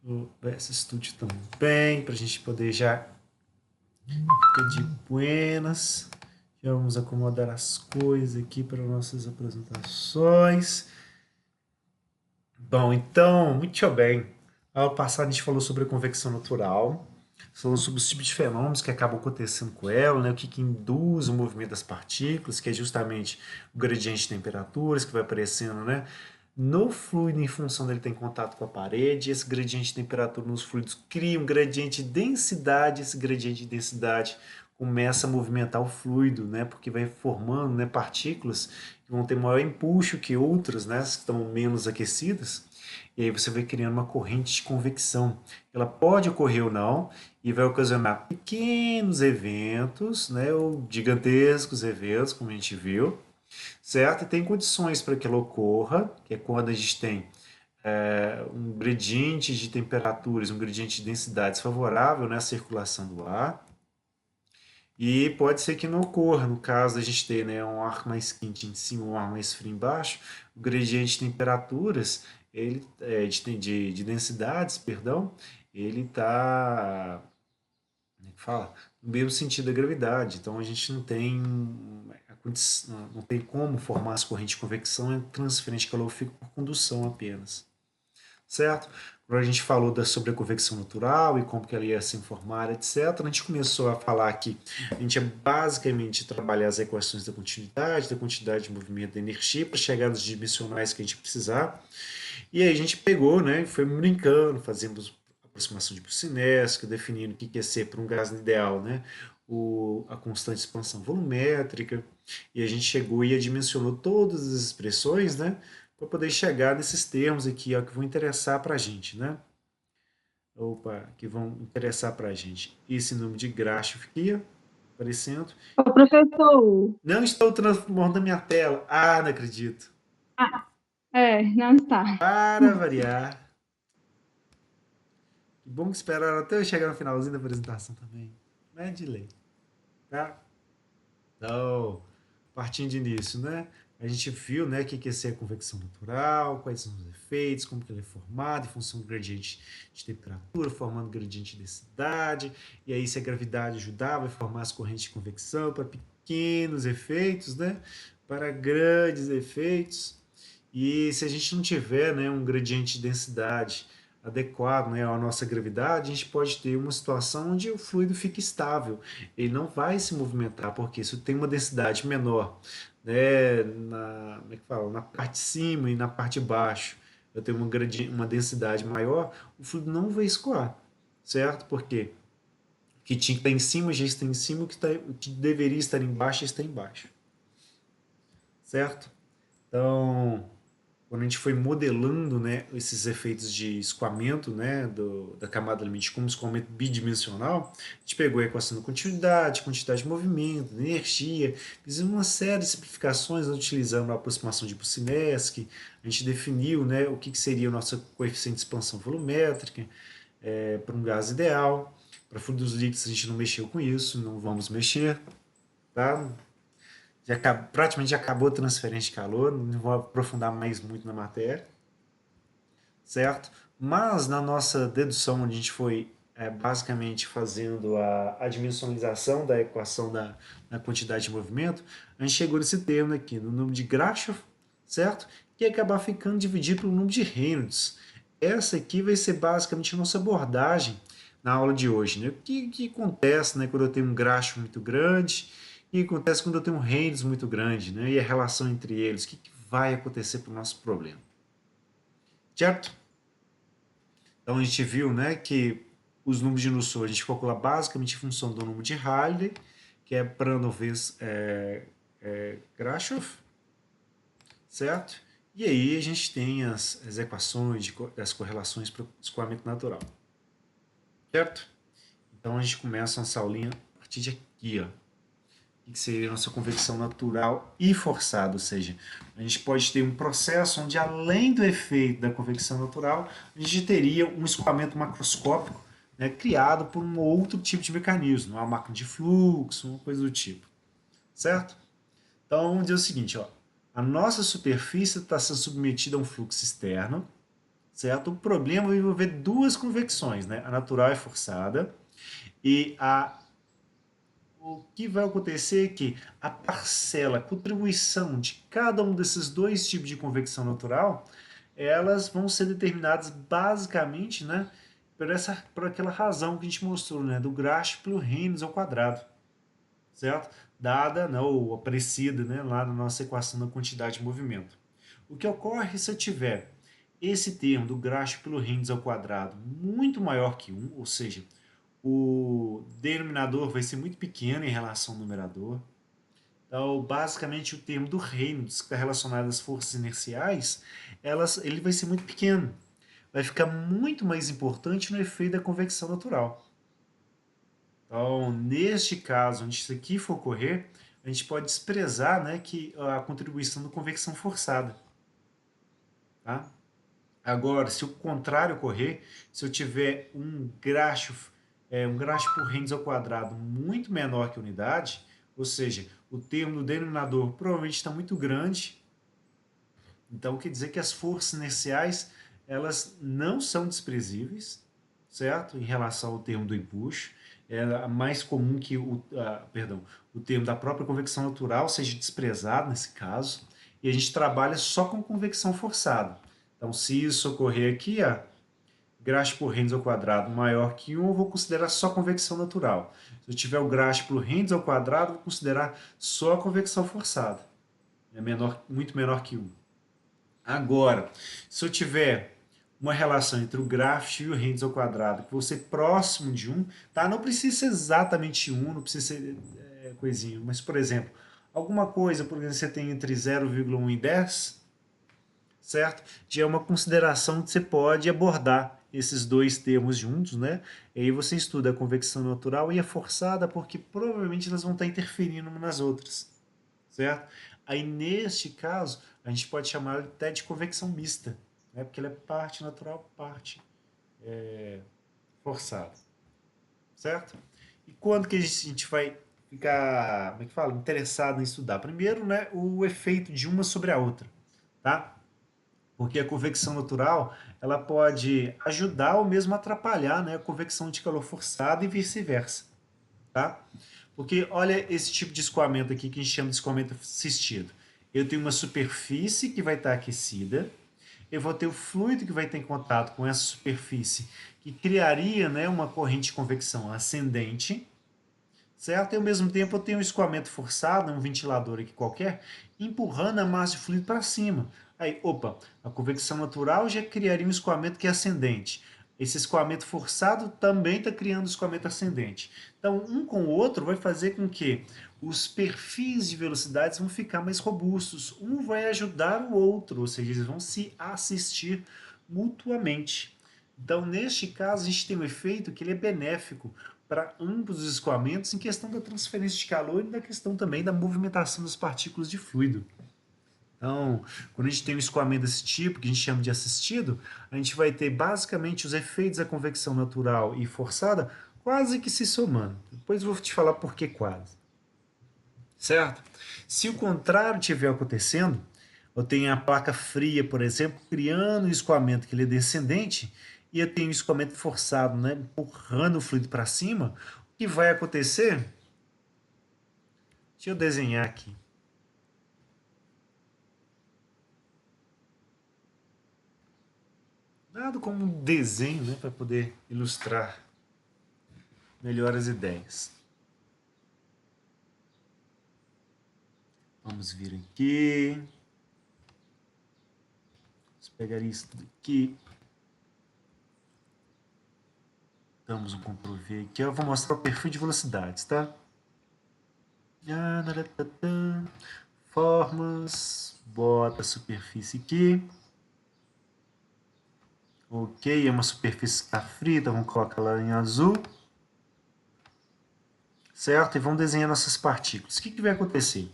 o VS Studio também, para a gente poder já ficar de buenas. Já vamos acomodar as coisas aqui para nossas apresentações. Bom, então, muito bem. Ano passado a gente falou sobre a convecção natural, falou sobre os tipos de fenômenos que acabam acontecendo com ela, né? O que induz o movimento das partículas, que é justamente o gradiente de temperaturas que vai aparecendo, né? No fluido, em função dele ter contato com a parede, esse gradiente de temperatura nos fluidos cria um gradiente de densidade, esse gradiente de densidade começa a movimentar o fluido, né? Porque vai formando, né, partículas que vão ter maior empuxo que outras, né? Que estão menos aquecidas. E aí você vai criando uma corrente de convecção. Ela pode ocorrer ou não e vai ocasionar pequenos eventos, né, ou gigantescos eventos, como a gente viu, certo? E tem condições para que ela ocorra, que é quando a gente tem um gradiente de temperaturas, um gradiente de densidades favorável, né, à circulação do ar. E pode ser que não ocorra, no caso a gente ter, né, um ar mais quente em cima, um ar mais frio embaixo, o gradiente de temperaturas, ele, de densidades, perdão, ele está, como é que fala? No mesmo sentido da gravidade. Então a gente não tem, não tem como formar as correntes de convecção em transferência de calor, fica por condução apenas, certo? Quando a gente falou sobre a convecção natural e como que ela ia se formar, etc., a gente começou a falar que a gente ia basicamente trabalhar as equações da quantidade de movimento da energia para chegar nos dimensionais que a gente precisar. E aí a gente pegou, né, e foi brincando, fazemos aproximação de Brucinesca, definindo o que ia ser para um gás ideal, né, a constante de expansão volumétrica, e a gente chegou e dimensionou todas as expressões, né, para poder chegar nesses termos aqui, ó, que vão interessar para a gente, né? Opa, que vão interessar para a gente. Esse número de Grashof aqui, ó, aparecendo. Ô, professor, Não estou transformando a minha tela. Ah, não acredito. não está. Para variar. Que bom que esperaram até eu chegar no finalzinho da apresentação também. Não é de lei, tá? Então, partindo de início, né? A gente viu, né, o que é ser a convecção natural, quais são os efeitos, como que ele é formado em função do gradiente de temperatura, formando gradiente de densidade, e aí se a gravidade ajudar, vai formar as correntes de convecção para pequenos efeitos, né, para grandes efeitos. E se a gente não tiver, né, um gradiente de densidade adequado, né, à nossa gravidade, a gente pode ter uma situação onde o fluido fica estável, ele não vai se movimentar, porque se tem uma densidade menor, né, como é que fala? Na parte de cima e na parte de baixo, eu tenho uma densidade maior, o fluido não vai escoar, certo? Porque o que tinha que estar em cima já está em cima, o que deveria estar embaixo já está embaixo, certo? Então, quando a gente foi modelando, né, esses efeitos de escoamento, né, da camada limite como escoamento bidimensional, a gente pegou a equação da continuidade, quantidade de movimento, de energia, fizemos uma série de simplificações utilizando a aproximação de Boussinesq, a gente definiu, né, o que seria o nosso coeficiente de expansão volumétrica para um gás ideal. Para fluidos líquidos a gente não mexeu com isso, não vamos mexer, tá? Praticamente já acabou a transferência de calor, não vou aprofundar mais muito na matéria, certo? Mas na nossa dedução, onde a gente foi basicamente fazendo a dimensionalização da equação da quantidade de movimento, a gente chegou nesse termo aqui, no número de Grashof, certo? Que ia acabar ficando dividido pelo número de Reynolds. Essa aqui vai ser basicamente a nossa abordagem na aula de hoje, né? O que acontece, né, quando eu tenho um Grashof muito grande, o que acontece quando eu tenho um Reynolds muito grande, né? E a relação entre eles, o que vai acontecer para o nosso problema, certo? Então a gente viu, né, que os números de Nussel a gente calcula basicamente em função do número de Rayleigh, que é Prandtl vezes Grashof, certo? E aí a gente tem as equações, as correlações para o escoamento natural, certo? Então a gente começa nossa aulinha a partir de aqui, ó, que seria a nossa convecção natural e forçada, ou seja, a gente pode ter um processo onde, além do efeito da convecção natural, a gente teria um escoamento macroscópico, né, criado por um outro tipo de mecanismo, uma máquina de fluxo, uma coisa do tipo, certo? Então vamos dizer o seguinte, ó, a nossa superfície está sendo submetida a um fluxo externo, certo? O problema vai envolver duas convecções, né? A natural e forçada, e o que vai acontecer é que a parcela, a contribuição de cada um desses dois tipos de convecção natural, elas vão ser determinadas basicamente, né, por aquela razão que a gente mostrou, né, do graxo pelo Reynolds ao quadrado, certo? Dada, né, ou aparecida, né, lá na nossa equação da quantidade de movimento. O que ocorre se eu tiver esse termo do graxo pelo Reynolds ao quadrado muito maior que 1, ou seja, o denominador vai ser muito pequeno em relação ao numerador. Então, basicamente, o termo do Reynolds, que está relacionado às forças inerciais, ele vai ser muito pequeno. Vai ficar muito mais importante no efeito da convecção natural. Então, neste caso, onde isso aqui for ocorrer, a gente pode desprezar, né, que a contribuição da convecção forçada. Tá? Agora, se o contrário ocorrer, se eu tiver um graxo por Reynolds ao quadrado muito menor que a unidade, ou seja, o termo do denominador provavelmente está muito grande, então quer dizer que as forças inerciais elas não são desprezíveis, certo? Em relação ao termo do empuxo, é mais comum que o termo da própria convecção natural seja desprezado nesse caso, e a gente trabalha só com convecção forçada. Então, se isso ocorrer aqui, graxo por Reynolds ao quadrado maior que 1, eu vou considerar só convecção natural. Se eu tiver o graxo por Reynolds ao quadrado, eu vou considerar só a convecção forçada. É muito menor que 1. Agora, se eu tiver uma relação entre o graxo e o Reynolds ao quadrado que você próximo de 1, tá? Não precisa ser exatamente 1, não precisa ser coisinha, mas, por exemplo, alguma coisa, por exemplo, você tem entre 0,1 e 10, certo? Já é uma consideração que você pode abordar esses dois termos juntos, né? E aí você estuda a convecção natural e a forçada, porque provavelmente elas vão estar interferindo umas nas outras, certo? Aí neste caso, a gente pode chamar até de convecção mista, né? Porque ela é parte natural, parte forçada, certo? E quando que a gente vai ficar, como é que fala, interessado em estudar? Primeiro, né, o efeito de uma sobre a outra, tá? Porque a convecção natural ela pode ajudar ou mesmo atrapalhar, né, a convecção de calor forçado e vice-versa, tá? Porque olha esse tipo de escoamento aqui que a gente chama de escoamento assistido. Eu tenho uma superfície que vai estar aquecida, eu vou ter o fluido que vai ter contato com essa superfície, que criaria, né, uma corrente de convecção ascendente, certo? E ao mesmo tempo eu tenho um escoamento forçado, um ventilador aqui qualquer, empurrando a massa de fluido para cima. Aí, opa, a convecção natural já criaria um escoamento que é ascendente. Esse escoamento forçado também está criando escoamento ascendente. Então, um com o outro vai fazer com que os perfis de velocidades vão ficar mais robustos. Um vai ajudar o outro, ou seja, eles vão se assistir mutuamente. Então, neste caso, a gente tem um efeito que ele é benéfico para ambos os escoamentos em questão da transferência de calor e da questão também da movimentação das partículas de fluido. Então, quando a gente tem um escoamento desse tipo, que a gente chama de assistido, a gente vai ter basicamente os efeitos da convecção natural e forçada quase que se somando. Depois eu vou te falar por que quase. Certo? Se o contrário estiver acontecendo, eu tenho a placa fria, por exemplo, criando um escoamento que ele é descendente, e eu tenho um escoamento forçado, né, empurrando o fluido para cima, o que vai acontecer? Deixa eu desenhar aqui. Nada como um desenho, né, para poder ilustrar melhor as ideias. Vamos vir aqui. Vamos pegar isso aqui. Damos um Ctrl V aqui. Eu vou mostrar o perfil de velocidades, tá? Formas. Bota a superfície aqui. Ok, é uma superfície que está fria, então vamos colocar ela em azul. Certo? E vamos desenhar nossas partículas. O que vai acontecer?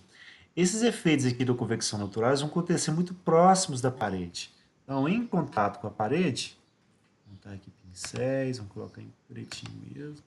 Esses efeitos aqui da convecção naturais vão acontecer muito próximos da parede. Então, em contato com a parede, vamos botar aqui pincéis, vamos colocar em pretinho mesmo.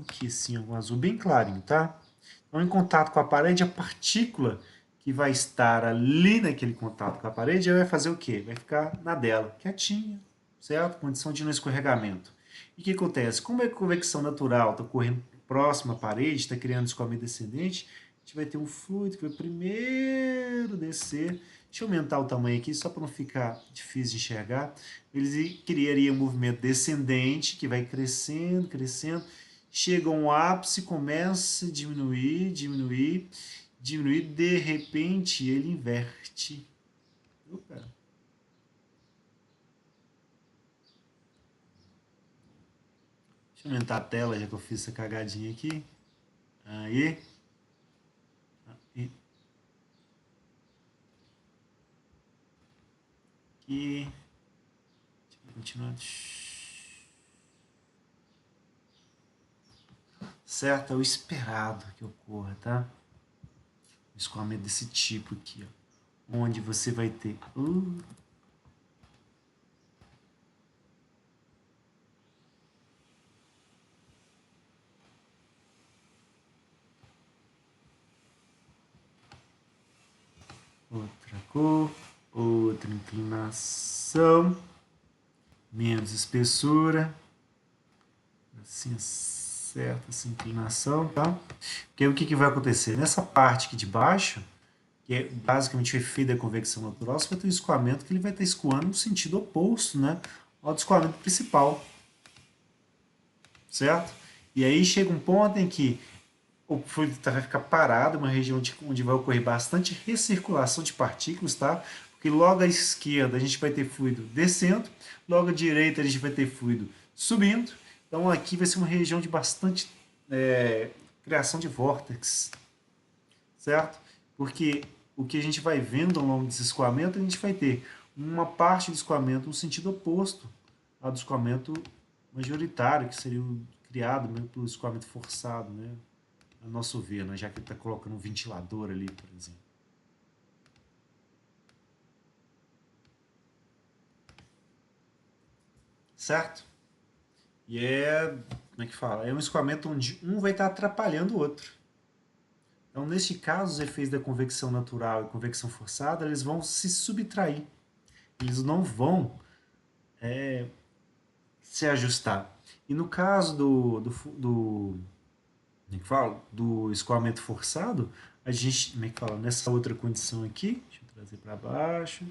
Aqui sim, um azul bem clarinho, tá? Então, em contato com a parede, a partícula que vai estar ali naquele contato com a parede, vai fazer o quê? Vai ficar na dela, quietinha, certo? Condição de não escorregamento. E o que acontece? Como é que a convecção natural está ocorrendo próxima à parede, está criando escoamento descendente, a gente vai ter um fluido que vai primeiro descer. Deixa eu aumentar o tamanho aqui, só para não ficar difícil de enxergar. Ele criaria um movimento descendente, que vai crescendo, crescendo, chega a um ápice, começa a diminuir, diminuir, diminuir, de repente ele inverte. Opa. Deixa eu aumentar a tela, já que eu fiz essa cagadinha aqui. Aí. Aí. Aqui. Deixa eu continuar. Certo? É o esperado que ocorra, tá? Um escoamento desse tipo aqui, ó. Onde você vai ter... outra cor, outra inclinação, menos espessura, assim, certa essa inclinação, tá? Porque aí o que vai acontecer? Nessa parte aqui de baixo, que é basicamente o efeito da convecção natural, você vai ter um escoamento que ele vai estar escoando no sentido oposto, né, ao do escoamento principal, certo? E aí chega um ponto em que o fluido vai ficar parado, uma região onde vai ocorrer bastante recirculação de partículas, tá? Porque logo à esquerda a gente vai ter fluido descendo, logo à direita a gente vai ter fluido subindo. Então aqui vai ser uma região de bastante criação de vórtices, certo? Porque o que a gente vai vendo ao longo desse escoamento, a gente vai ter uma parte do escoamento no sentido oposto ao do escoamento majoritário, que seria o criado mesmo pelo escoamento forçado, né? A nosso ver, né? Já que ele está colocando um ventilador ali, por exemplo. Certo? E como é que fala? É um escoamento onde um vai estar atrapalhando o outro. Então, neste caso, os efeitos da convecção natural e convecção forçada, eles vão se subtrair. Eles não vão se ajustar. E no caso como é que fala? Do escoamento forçado, a gente, como é que fala? Nessa outra condição aqui, deixa eu trazer para baixo,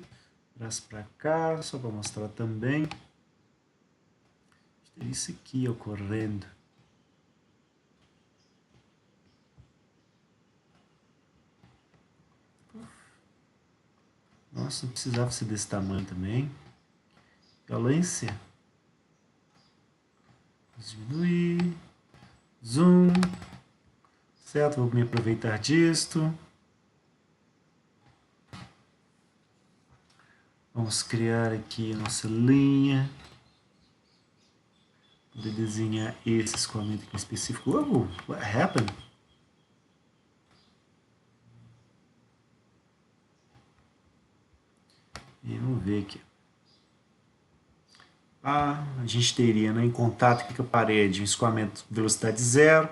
traz para cá, só para mostrar também. Isso aqui ocorrendo. Nossa, não precisava ser desse tamanho também. Violência. Diminuir. Zoom. Certo, vou me aproveitar disto. Vamos criar aqui a nossa linha. Poder desenhar esse escoamento aqui específico. Oh, what happened? E vamos ver aqui. A gente teria, né, em contato com a parede um escoamento de velocidade zero.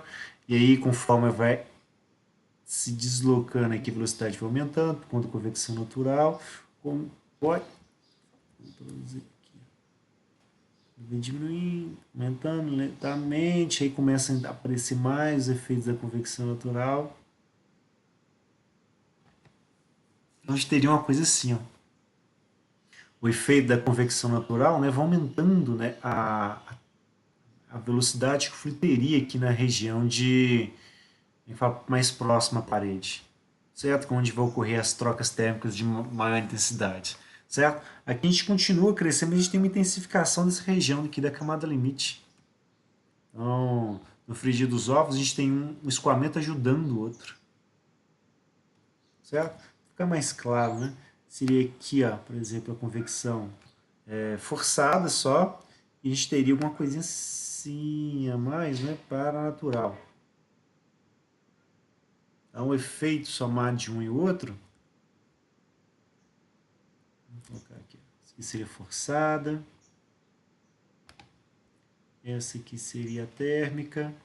E aí, conforme vai se deslocando aqui, a velocidade vai aumentando por conta da convecção natural. Como pode... Vai diminuindo, aumentando lentamente, aí começam a aparecer mais os efeitos da convecção natural. A gente teria uma coisa assim, ó. O efeito da convecção natural, né, vai aumentando, né, a velocidade que o fluido teria aqui na região mais próxima à parede, certo? Onde vai ocorrer as trocas térmicas de maior intensidade, certo? Aqui a gente continua crescendo, mas a gente tem uma intensificação dessa região aqui da camada limite. Então, no frigir dos ovos, a gente tem um escoamento ajudando o outro, certo? Fica mais claro, né? Seria aqui, ó, por exemplo, a convecção forçada só, e a gente teria alguma coisinha assim a mais, né, para a natural. Há um efeito somado de um e outro. Vou colocar aqui. Essa aqui seria forçada. Essa aqui seria a térmica.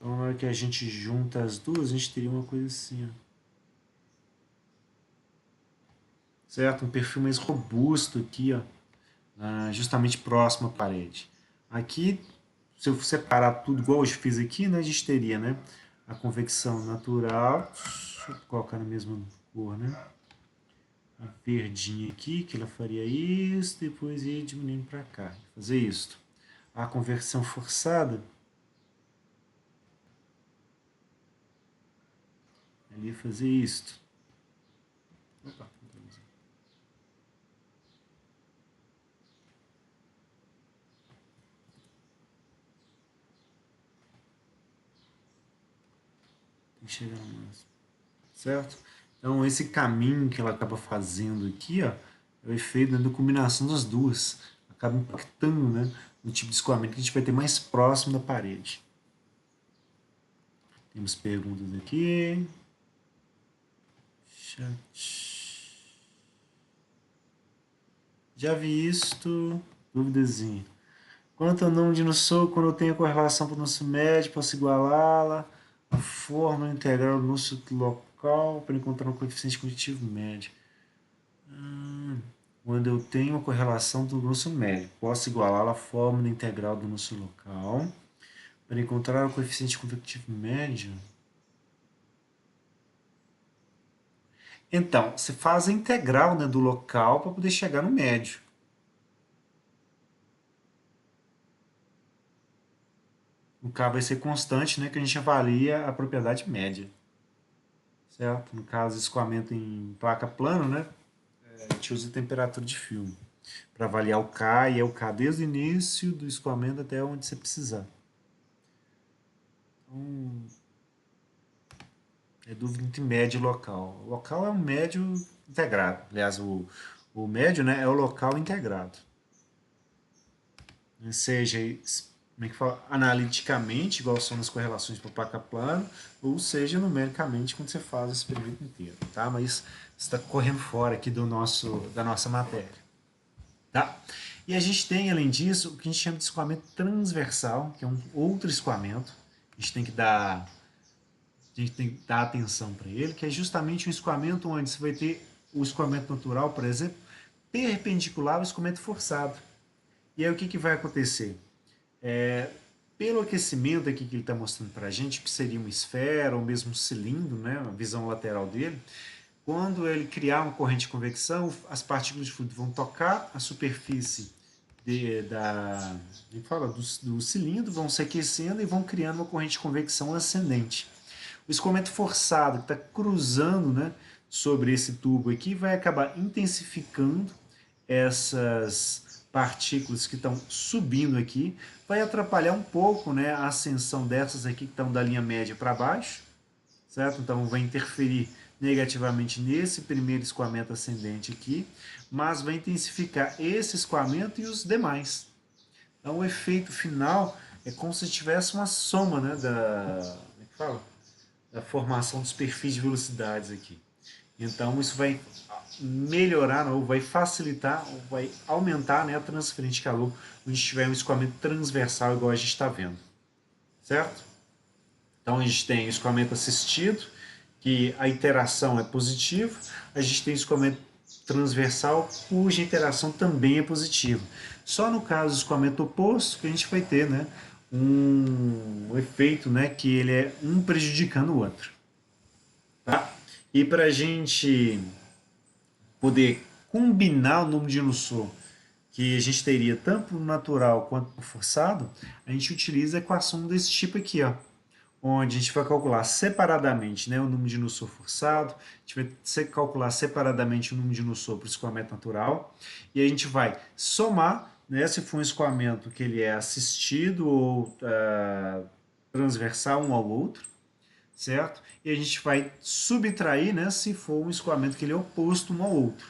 Então, na hora que a gente junta as duas, a gente teria uma coisa assim, ó. Certo? Um perfil mais robusto aqui, ó, justamente próximo à parede. Aqui, se eu separar tudo igual eu fiz aqui, né, a gente teria, né, a convecção natural, deixa eu colocar na mesma cor, né, a verdinha aqui, que ela faria isso, depois ia diminuindo para cá, fazer isso. A conversão forçada, ali fazer isto. Opa, tem que chegar no máximo, certo? Então, esse caminho que ela acaba fazendo aqui, ó, é o efeito da combinação das duas. Acaba impactando, né, no tipo de escoamento que a gente vai ter mais próximo da parede. Temos perguntas aqui. Chat. Já vi isto. Duvidazinha. Quanto ao número de Nussel, quando eu tenho a correlação para o nosso médio, posso igualá-la a fórmula integral do nosso local para encontrar um coeficiente cognitivo médio. Quando eu tenho a correlação do nosso médio, posso igualá-la à fórmula integral do nosso local para encontrar o coeficiente convectivo médio. Então, você faz a integral, né, do local para poder chegar no médio. O K vai ser constante, né, que a gente avalia a propriedade média. Certo? No caso, escoamento em placa plana, né, a gente usa a temperatura de filme para avaliar o K, e é o K desde o início do escoamento até onde você precisar. Então, é dúvida entre médio e local. O local é um médio integrado. Aliás, o médio, né, é o local integrado. Seja, como é que fala, analiticamente, igual são as correlações para placa plana, ou seja, numericamente, quando você faz o experimento inteiro. Tá? Mas está correndo fora aqui da nossa matéria. Tá? E a gente tem, além disso, o que a gente chama de escoamento transversal, que é um outro escoamento. A gente tem que dar atenção para ele, que é justamente um escoamento onde você vai ter o escoamento natural, por exemplo, perpendicular ao escoamento forçado. E aí o que, que vai acontecer? Pelo aquecimento aqui que ele está mostrando para a gente, que seria uma esfera ou mesmo um cilindro, né, a visão lateral dele, quando ele criar uma corrente de convecção, as partículas de fluido vão tocar a superfície do cilindro, vão se aquecendo e vão criando uma corrente de convecção ascendente. O escoamento forçado que está cruzando, né, sobre esse tubo aqui vai acabar intensificando essas partículas que estão subindo aqui, vai atrapalhar um pouco, né, a ascensão dessas aqui que estão da linha média para baixo, certo? Então vai interferir negativamente nesse primeiro escoamento ascendente aqui, mas vai intensificar esse escoamento e os demais. Então o efeito final é como se tivesse uma soma, né, como é que fala? Da formação dos perfis de velocidades aqui. Então isso vai melhorar, ou vai facilitar, ou vai aumentar, né, a transferência de calor quando tiver um escoamento transversal igual a gente está vendo. Certo? Então a gente tem o escoamento assistido, que a interação é positiva, a gente tem o escoamento transversal, cuja interação também é positiva. Só no caso do escoamento oposto que a gente vai ter, né, um efeito, né, que ele é um prejudicando o outro. Tá? E para a gente poder combinar o número de Nusselt que a gente teria tanto no natural quanto no forçado, a gente utiliza a equação desse tipo aqui, ó, onde a gente vai calcular separadamente, né, o número de Nusselt forçado, a gente vai calcular separadamente o número de Nusselt para o escoamento natural, e a gente vai somar, né, se for um escoamento que ele é assistido ou transversal um ao outro, certo? E a gente vai subtrair, né, se for um escoamento que ele é oposto um ao outro.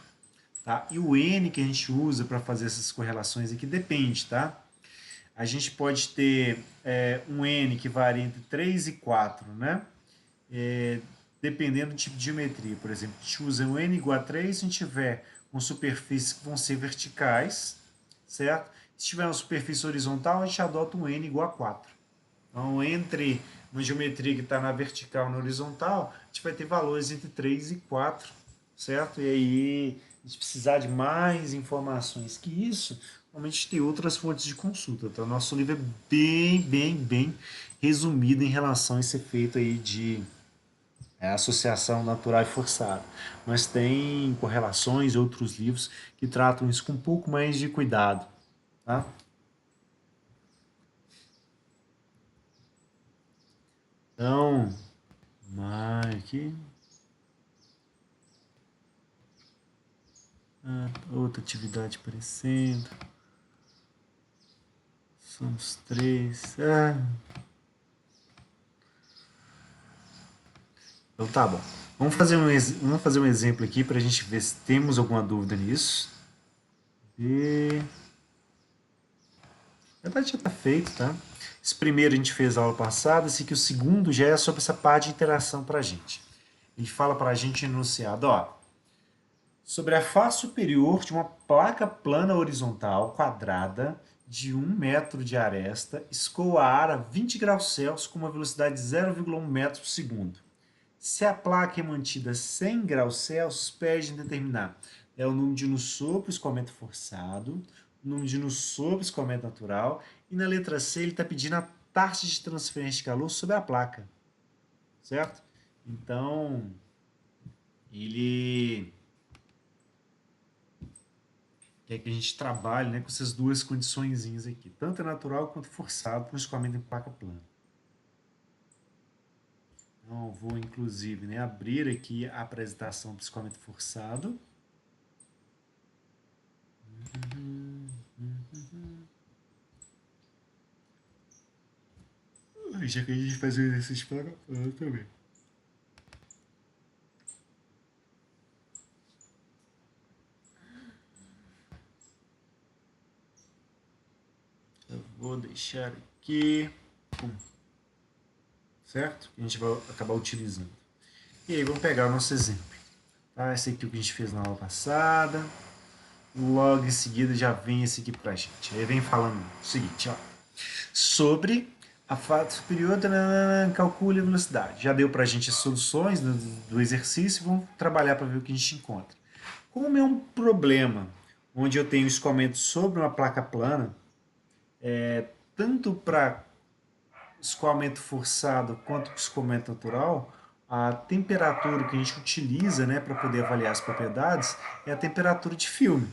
Tá? E o N que a gente usa para fazer essas correlações aqui depende, tá? A gente pode ter um N que varia entre 3 e 4, né? Dependendo do tipo de geometria. Por exemplo, a gente usa um N igual a 3 se a gente tiver com superfícies que vão ser verticais, certo? Se tiver uma superfície horizontal, a gente adota um N igual a 4. Então, entre uma geometria que está na vertical e na horizontal, a gente vai ter valores entre 3 e 4, certo? E aí, a gente precisar de mais informações que isso, normalmente tem outras fontes de consulta. Então, nosso livro é bem resumido em relação a esse efeito aí de associação natural e forçada. Mas tem correlações e outros livros que tratam isso com um pouco mais de cuidado, tá? Então, aqui, outra atividade aparecendo. Somos três. Então tá bom. Vamos fazer um exemplo aqui para a gente ver se temos alguma dúvida nisso. E na verdade já está feito, tá? Esse primeiro a gente fez a aula passada, esse aqui o segundo já é sobre essa parte de interação para a gente. Ele fala para a gente enunciado, ó, sobre a face superior de uma placa plana horizontal quadrada de 1 metro de aresta, escoa a ar a 20 graus Celsius com uma velocidade de 0,1 metro por segundo. Se a placa é mantida a 100 graus Celsius, pede em determinar o número de no sopro escoamento forçado, o número de no sopro escoamento natural, e na letra C ele está pedindo a taxa de transferência de calor sobre a placa, certo? Então, ele quer que a gente trabalhe, né, com essas duas condiçõezinhas aqui, tanto natural quanto forçado, para o escoamento em placa plana. Então, vou inclusive, né, abrir aqui a apresentação do escoamento forçado. Já que a gente faz o exercício para eu também. Eu vou deixar aqui. Certo? A gente vai acabar utilizando. E aí, vamos pegar o nosso exemplo. Tá? Esse aqui é o que a gente fez na aula passada. Logo em seguida já vem esse aqui pra gente. Aí vem falando o seguinte, ó. Sobre a face superior, calcule a velocidade. Já deu pra gente as soluções do exercício. Vamos trabalhar para ver o que a gente encontra. Como é um problema onde eu tenho escoamento sobre uma placa plana, tanto para escoamento forçado quanto para escoamento natural, a temperatura que a gente utiliza, né, para poder avaliar as propriedades é a temperatura de filme.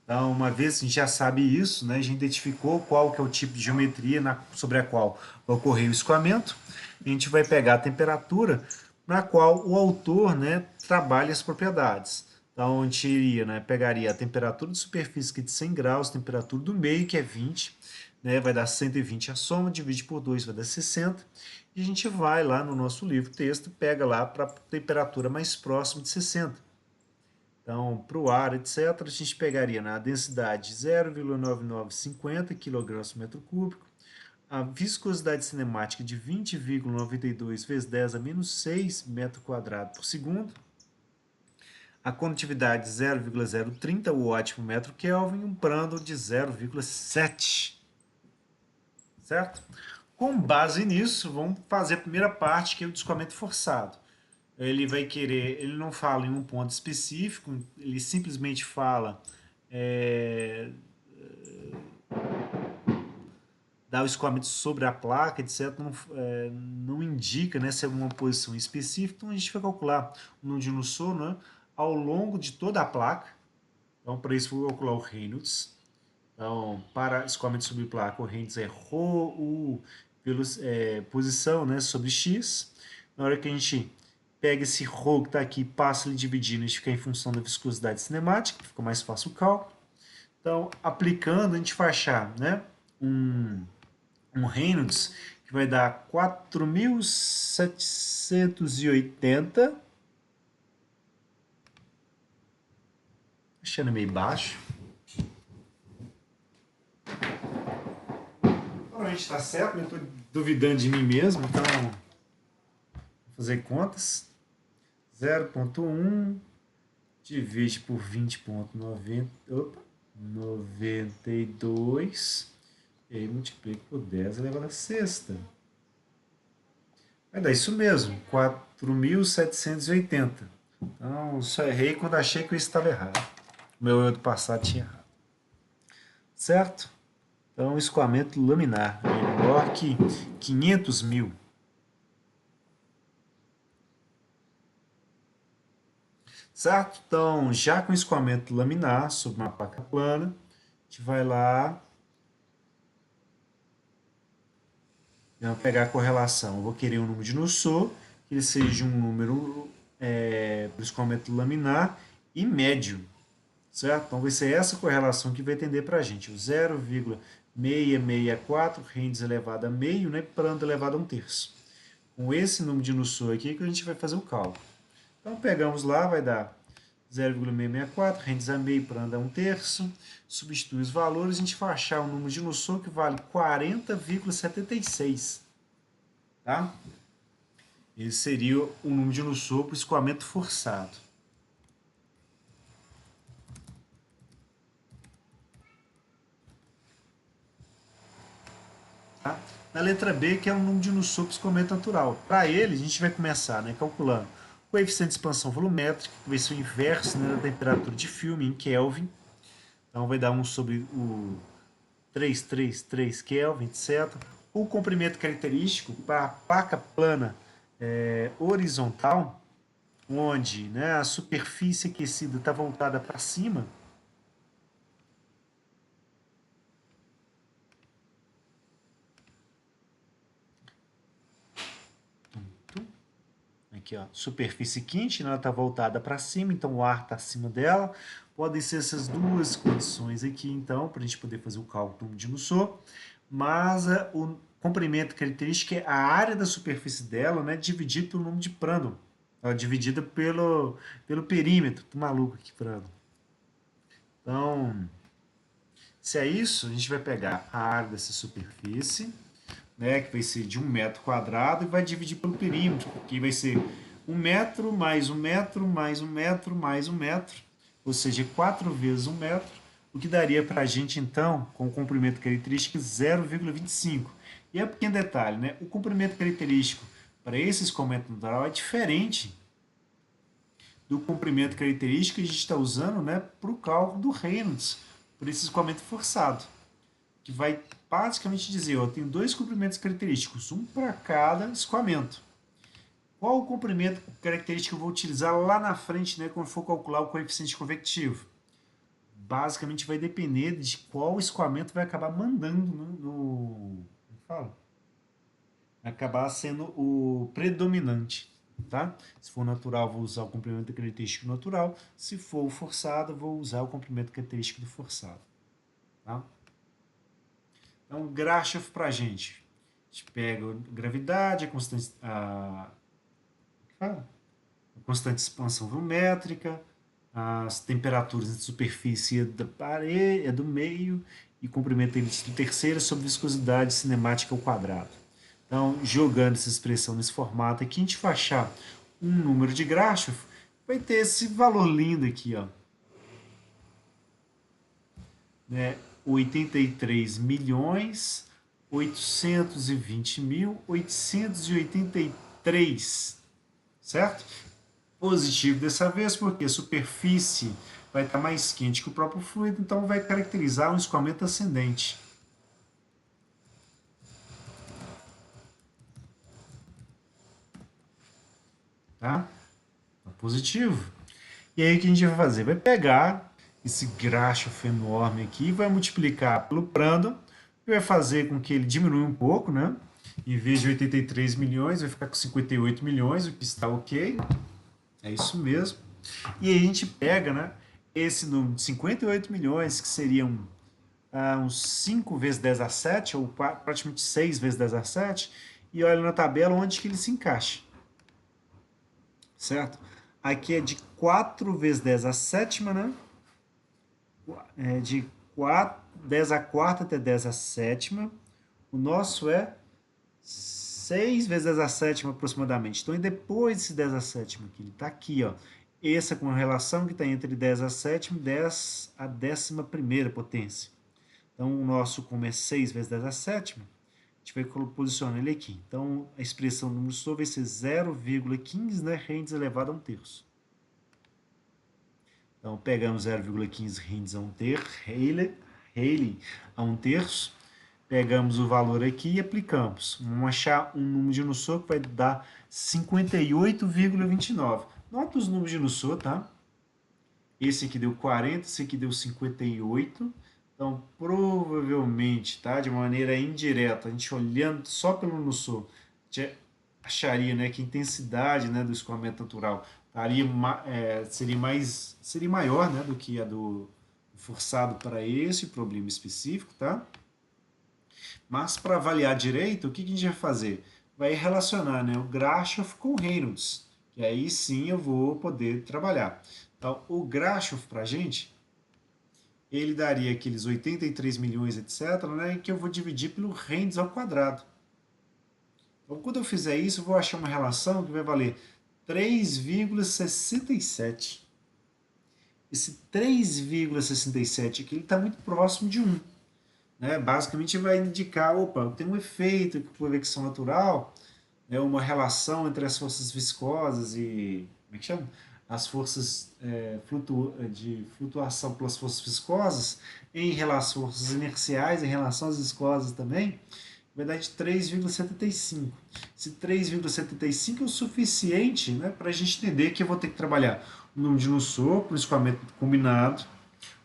Então, uma vez que a gente já sabe isso, né, a gente identificou qual que é o tipo de geometria sobre a qual vai ocorrer o escoamento, a gente vai pegar a temperatura na qual o autor, né, trabalha as propriedades. Então, a gente iria, né, pegaria a temperatura de superfície que é de 100 graus, a temperatura do meio, que é 20, né, vai dar 120 a soma, divide por 2 vai dar 60, e a gente vai lá no nosso livro texto, pega lá para a temperatura mais próxima de 60. Então, para o ar, etc., a gente pegaria na densidade 0,9950 kg por metro cúbico, a viscosidade cinemática de 20,92 vezes 10 a menos 6 metro quadrado por segundo, a condutividade 0,030 watt por metro Kelvin e um prândalo de 0,7, certo? Com base nisso, vamos fazer a primeira parte, que é o descoamento forçado. Ele vai querer, ele não fala em um ponto específico, ele simplesmente fala, é, dá o escoamento sobre a placa, etc. Não indica, né, se é uma posição específica, então a gente vai calcular o número de Nusson, né, ao longo de toda a placa. Então, para isso, vou calcular o Reynolds. Então, para escoamento sobre placa, o Reynolds é ρ, posição, né, sobre x. Na hora que a gente pega esse ρ que está aqui, passa ele dividindo, a gente fica em função da viscosidade cinemática, fica mais fácil o cálculo. Então, aplicando, a gente vai achar, né, um Reynolds que vai dar 4.780, achando meio baixo. Provavelmente está certo, eu estou duvidando de mim mesmo, então vou fazer contas. 0,1 divide por 20,92 e aí multiplica por 10 elevado a sexta. Vai dar isso mesmo, 4.780. Então, só errei quando achei que eu estava errado. O meu eu do passado tinha errado. Certo? Então, escoamento laminar é menor que 500 mil. Certo? Então, já com escoamento laminar sobre uma placa plana, a gente vai lá e vamos pegar a correlação. Eu vou querer um número de Nusselt, que ele seja um número para escoamento laminar e médio. Certo? Então vai ser essa correlação que vai atender para a gente. O 0,664 rendes elevado a meio, né, plano elevado a 1/3. Com esse número de Nusselt aqui que a gente vai fazer o cálculo. Então pegamos lá, vai dar 0,664, rendes a meio, plano a 1/3. Substitui os valores, a gente vai achar um número de Nusselt que vale 40,76. Tá? Esse seria o número de Nusselt para o escoamento forçado. Tá? Na letra B, que é o número de Nusselt para o escoamento natural. Para ele, a gente vai começar, né, calculando o coeficiente de expansão volumétrica, que vai ser o inverso, né, da temperatura de filme em Kelvin. Então vai dar 1 sobre o 333 Kelvin, etc. O comprimento característico para a placa plana horizontal, onde, né, a superfície aquecida está voltada para cima. Aqui, ó, superfície quente, né, ela está voltada para cima, então o ar está acima dela. Podem ser essas duas condições aqui, então, para a gente poder fazer o cálculo de Nusselt. Mas o comprimento característico é a área da superfície dela, né, dividido pelo número de Prandtl. Dividida pelo perímetro. Tô maluco aqui, Prandtl. Então, se é isso, a gente vai pegar a área dessa superfície, né, que vai ser de 1 metro quadrado, e vai dividir pelo perímetro, que vai ser 1 metro mais 1 metro mais 1 metro mais 1 metro, ou seja, 4 vezes 1 metro, o que daria para a gente, então, com o comprimento característico 0,25. E é um pequeno detalhe, né? O comprimento característico para esse escoamento natural é diferente do comprimento característico que a gente está usando, né, para o cálculo do Reynolds, por esse escoamento forçado, que vai basicamente dizer, ó, tem dois comprimentos característicos, um para cada escoamento. Qual o comprimento característico que eu vou utilizar lá na frente, né, quando for calcular o coeficiente convectivo? Basicamente vai depender de qual escoamento vai acabar mandando como fala? Vai acabar sendo o predominante. Tá? Se for natural, vou usar o comprimento característico natural. Se for forçado, vou usar o comprimento característico do forçado. Tá? Então, Grashof para a gente. A gente pega a gravidade, a constante de expansão volumétrica, as temperaturas de superfície da parede, do meio, e comprimento do terceiro sobre viscosidade cinemática ao quadrado. Então, jogando essa expressão nesse formato aqui, a gente vai achar um número de Grashof, vai ter esse valor lindo aqui, ó, né? 83.820.883, certo? Positivo dessa vez, porque a superfície vai estar mais quente que o próprio fluido, então vai caracterizar um escoamento ascendente. Tá? Positivo. E aí o que a gente vai fazer? Vai pegar esse Grashof enorme aqui, vai multiplicar pelo Prandtl, e vai fazer com que ele diminua um pouco, né? Em vez de 83 milhões, vai ficar com 58 milhões, o que está ok. É isso mesmo. E aí a gente pega, né, esse número de 58 milhões, que seriam uns 5 vezes 10 a 7, ou praticamente 6 vezes 10 a 7, e olha na tabela onde que ele se encaixa. Certo? Aqui é de 4 vezes 10 a sétima, né? De 10 a quarta até 10 a sétima. O nosso é 6 vezes 10 a sétima aproximadamente. Então, depois desse 10 a sétima aqui, ele está aqui, ó. Essa com a relação que está entre 10 a sétima e 10 a 11ª potência. Então, o nosso, como é 6 vezes 10 a sétima, gente vai posicionar ele aqui. Então, a expressão do número só vai ser 0,15, né, rentes elevado a 1/3. Então, pegamos 0,15 rentes a 1/3, Rayleigh a 1/3, pegamos o valor aqui e aplicamos. Vamos achar um número de Nussô que vai dar 58,29. Nota os números de Nussô, tá? Esse aqui deu 40, esse aqui deu 58. Então, provavelmente, tá? De maneira indireta, a gente olhando só pelo Nussô, a gente acharia, né, que a intensidade, né, do escoamento natural seria maior, né, do que a do forçado para esse problema específico, tá? Mas para avaliar direito, o que a gente vai fazer? Vai relacionar, né, o Grashof com o Reynolds, que aí sim eu vou poder trabalhar. Então, o Grashof para a gente, ele daria aqueles 83 milhões, etc., né, que eu vou dividir pelo Reynolds ao quadrado. Então, quando eu fizer isso, eu vou achar uma relação que vai valer 3,67. Esse 3,67 aqui está muito próximo de 1. Né? Basicamente vai indicar, opa, tem um efeito com convecção natural, né? Uma relação entre as forças viscosas e, como é que chama? As forças de flutuação pelas forças viscosas em relação às forças inerciais, em relação às viscosas também, vai dar de 3,75. Esse 3,75 é o suficiente, né, para a gente entender que eu vou ter que trabalhar o número de Nussô, o escoamento combinado,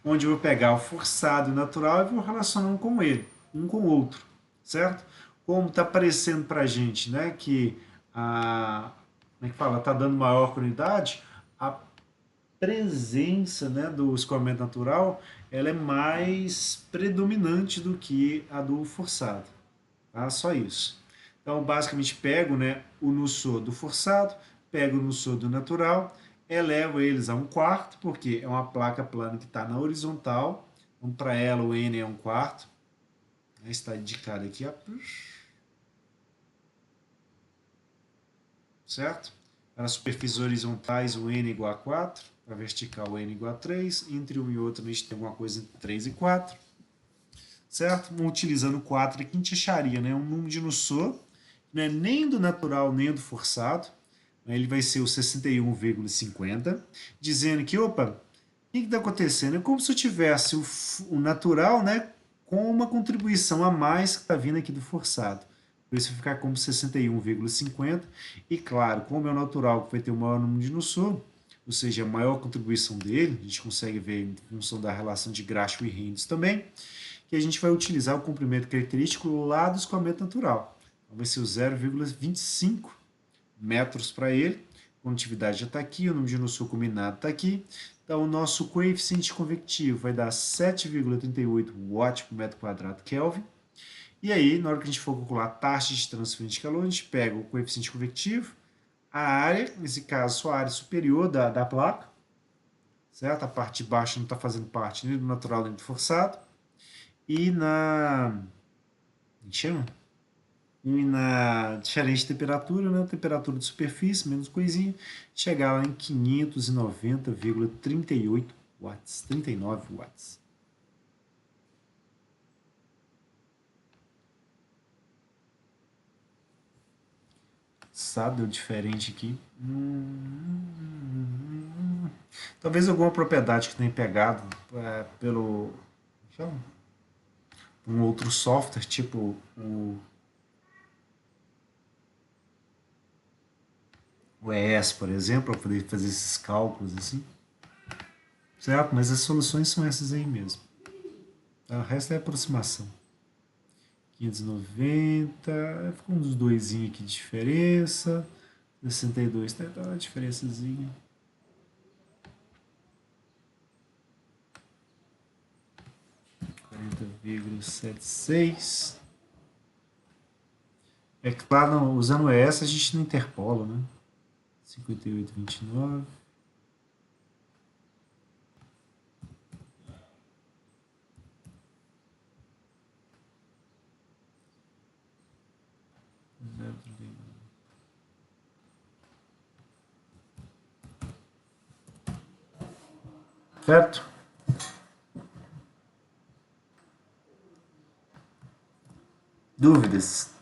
onde eu vou pegar o forçado e o natural e vou relacionar um com ele, um com o outro, certo? Como está aparecendo para a gente, né, que como é que fala, está dando maior qualidade, a presença, né, do escoamento natural, ela é mais predominante do que a do forçado, tá? Só isso. Então, basicamente, pego, né, o Nussô do forçado, pego o Nussô do natural, elevo eles a 1/4, porque é uma placa plana que está na horizontal. Então, para ela, o N é 1/4. Está indicado aqui, ó. Certo? Para as superfícies horizontais, o N é igual a 4. Para a vertical, o N é igual a 3. Entre um e outro, a gente tem alguma coisa entre 3 e 4. Certo? Utilizando 4 aqui, a gente acharia, né, um número de Nussô, que não é nem do natural nem do forçado. Ele vai ser o 61,50, dizendo que, opa, o que está acontecendo? É como se eu tivesse o natural, né, com uma contribuição a mais que está vindo aqui do forçado. Por isso vai ficar como 61,50. E claro, como é o natural que vai ter o maior número de Nussô, ou seja, a maior contribuição dele, a gente consegue ver em função da relação de Grashof e Reynolds também, que a gente vai utilizar o comprimento característico lá do escoamento natural. Então vai ser o 0,25 metros para ele. A condutividade já está aqui, o número de Nussô combinado está aqui. Então, o nosso coeficiente convectivo vai dar 7,38 watts por metro quadrado Kelvin. E aí, na hora que a gente for calcular a taxa de transferência de calor, a gente pega o coeficiente convectivo, a área, nesse caso, só a área superior da placa, certo? A parte de baixo não está fazendo parte nem do natural nem do forçado. E chama? E na diferente temperatura, né? Temperatura de superfície, menos coisinha, chegar lá em 590,38 watts, 39 watts. Sabe, deu diferente aqui. Talvez alguma propriedade que tenha pegado pelo um outro software, tipo o ES, por exemplo, para poder fazer esses cálculos assim. Certo? Mas as soluções são essas aí mesmo. O resto é aproximação. 590, ficou uns doisinhos aqui de diferença. 62, tá uma diferençazinha. ,76. É claro, usando essa a gente não interpola, né? 58,29. Certo? Dúvidas?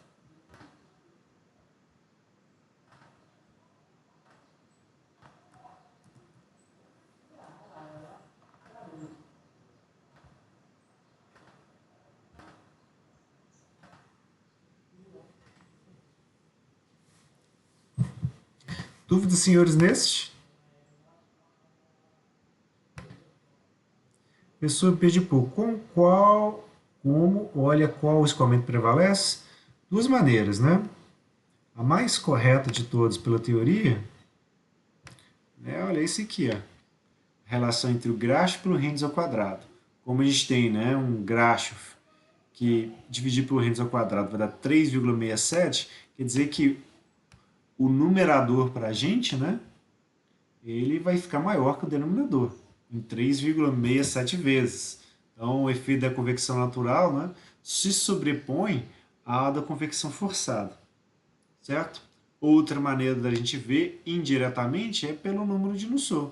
Dúvidas, senhores, neste? Pessoa pede pouco. Olha, qual escoamento prevalece? Duas maneiras, né? A mais correta de todas pela teoria, né? Olha esse aqui, ó. Relação entre o graxo pelo rins ao quadrado. Como a gente tem, né, um graxo que dividir pelo rins ao quadrado vai dar 3,67, quer dizer que o numerador para a gente, né, ele vai ficar maior que o denominador, em 3,67 vezes. Então, o efeito da convecção natural, né, se sobrepõe à da convecção forçada, certo? Outra maneira da gente ver indiretamente é pelo número de Nusselt.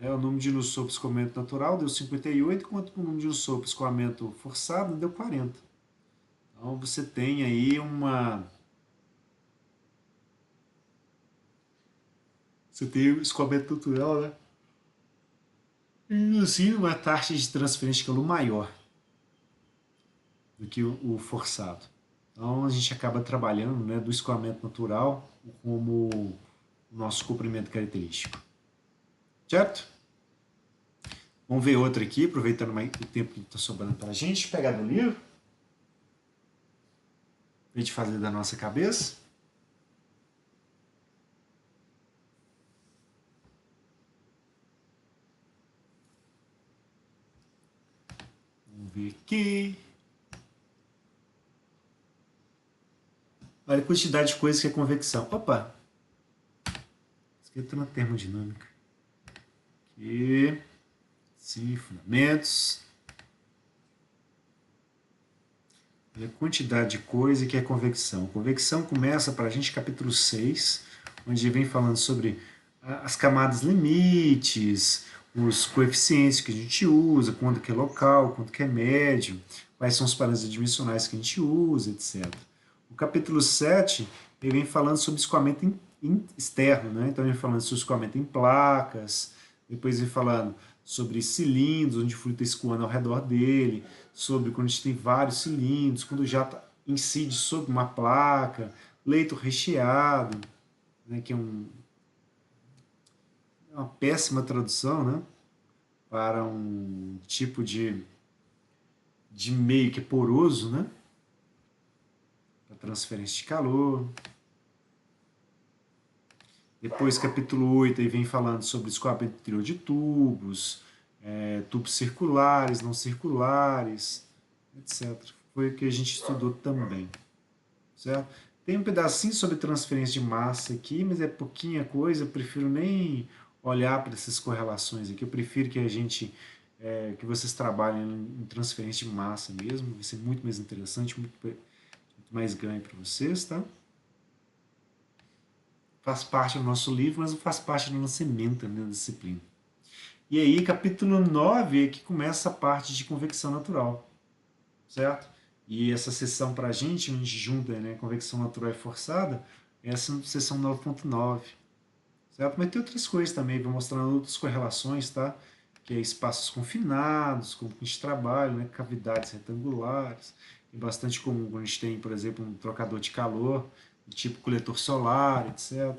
O número de Nusselt para escoamento natural deu 58, enquanto o número de Nusselt para escoamento forçado deu 40. Então, você tem aí Você tem o escoamento natural, né? E assim, uma taxa de transferência de calor maior do que o forçado. Então a gente acaba trabalhando, né, do escoamento natural como o nosso comprimento característico. Certo? Vamos ver outro aqui, aproveitando o tempo que está sobrando para a gente, pegar do livro, a gente fazer da nossa cabeça. Vamos ver aqui. Olha a quantidade de coisas que é convecção. Opa! Escrito na termodinâmica. Aqui. Sim, fundamentos. Olha a quantidade de coisa que é convecção. Convecção começa para a gente capítulo 6, onde vem falando sobre as camadas limites, os coeficientes que a gente usa, quanto que é local, quanto que é médio, quais são os parâmetros dimensionais que a gente usa, etc. O capítulo 7, ele vem falando sobre escoamento externo, né? Então ele vem falando sobre escoamento em placas, depois vem falando sobre cilindros, onde o fluido está escoando ao redor dele, sobre quando a gente tem vários cilindros, quando já incide sobre uma placa, leito recheado, né, que é uma péssima tradução, né, para um tipo de meio que é poroso, né, para transferência de calor. Depois, capítulo 8, aí vem falando sobre escoamento interior de tubos, tubos circulares, não circulares, etc. Foi o que a gente estudou também. Certo? Tem um pedacinho sobre transferência de massa aqui, mas é pouquinha coisa, eu prefiro nem olhar para essas correlações aqui, eu prefiro que que vocês trabalhem em transferência de massa mesmo, vai ser muito mais interessante, muito mais ganho para vocês, tá? Faz parte do nosso livro, mas não faz parte da nossa ementa, né, da disciplina. E aí, capítulo 9 é que começa a parte de convecção natural, certo? E essa sessão para a gente junta, né, convecção natural e forçada, essa sessão 9.9, certo? Mas tem outras coisas também, vou mostrando outras correlações, tá? Que é espaços confinados, como a gente trabalha, né, cavidades retangulares, é bastante comum quando a gente tem, por exemplo, um trocador de calor, tipo coletor solar, etc.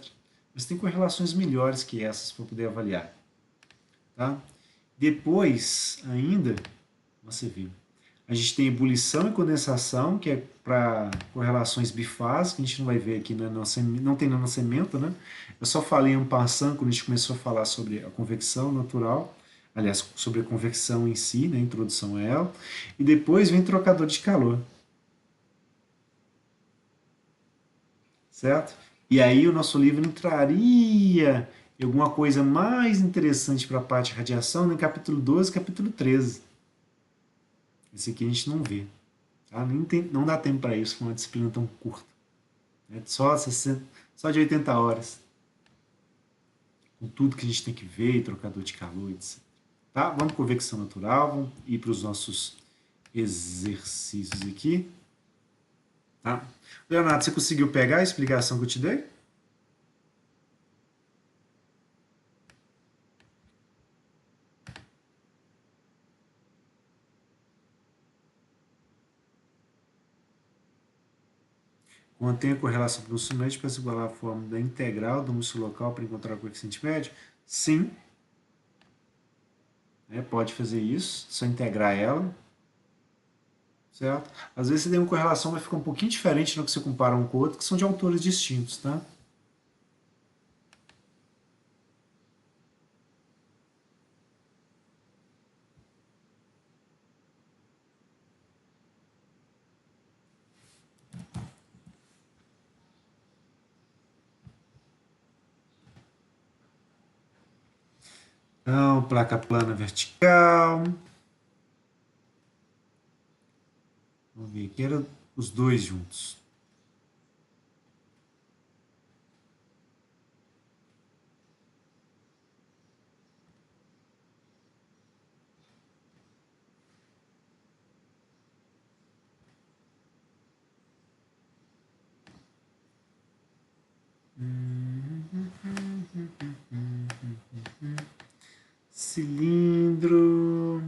Mas tem correlações melhores que essas para poder avaliar, tá? Depois, ainda, você viu, a gente tem ebulição e condensação, que é para correlações bifásicas, que a gente não vai ver aqui, não tem na nossa ementa, né? Eu só falei um passant quando a gente começou a falar sobre a convecção natural, aliás, sobre a convecção em si, né, a introdução a ela, e depois vem trocador de calor, certo? E aí o nosso livro entraria em alguma coisa mais interessante para a parte de radiação no capítulo 12 e capítulo 13. Esse aqui a gente não vê. Tá? Não dá tempo para isso com uma disciplina tão curta. Né? Só de 80 horas. Com tudo que a gente tem que ver, trocador de calor, etc. Tá? Vamos para convecção natural, vamos ir para os nossos exercícios aqui. Tá? Leonardo, você conseguiu pegar a explicação que eu te dei? Contém a correlação do músculo médio para se igualar a forma da integral do músculo local para encontrar o coeficiente médio? Sim, né, pode fazer isso, só integrar ela, certo? Às vezes você tem uma correlação, vai ficar um pouquinho diferente no que você compara um com o outro, que são de autores distintos, tá? Então, placa plana vertical. Vamos ver aqui, eram os dois juntos. Cilindro.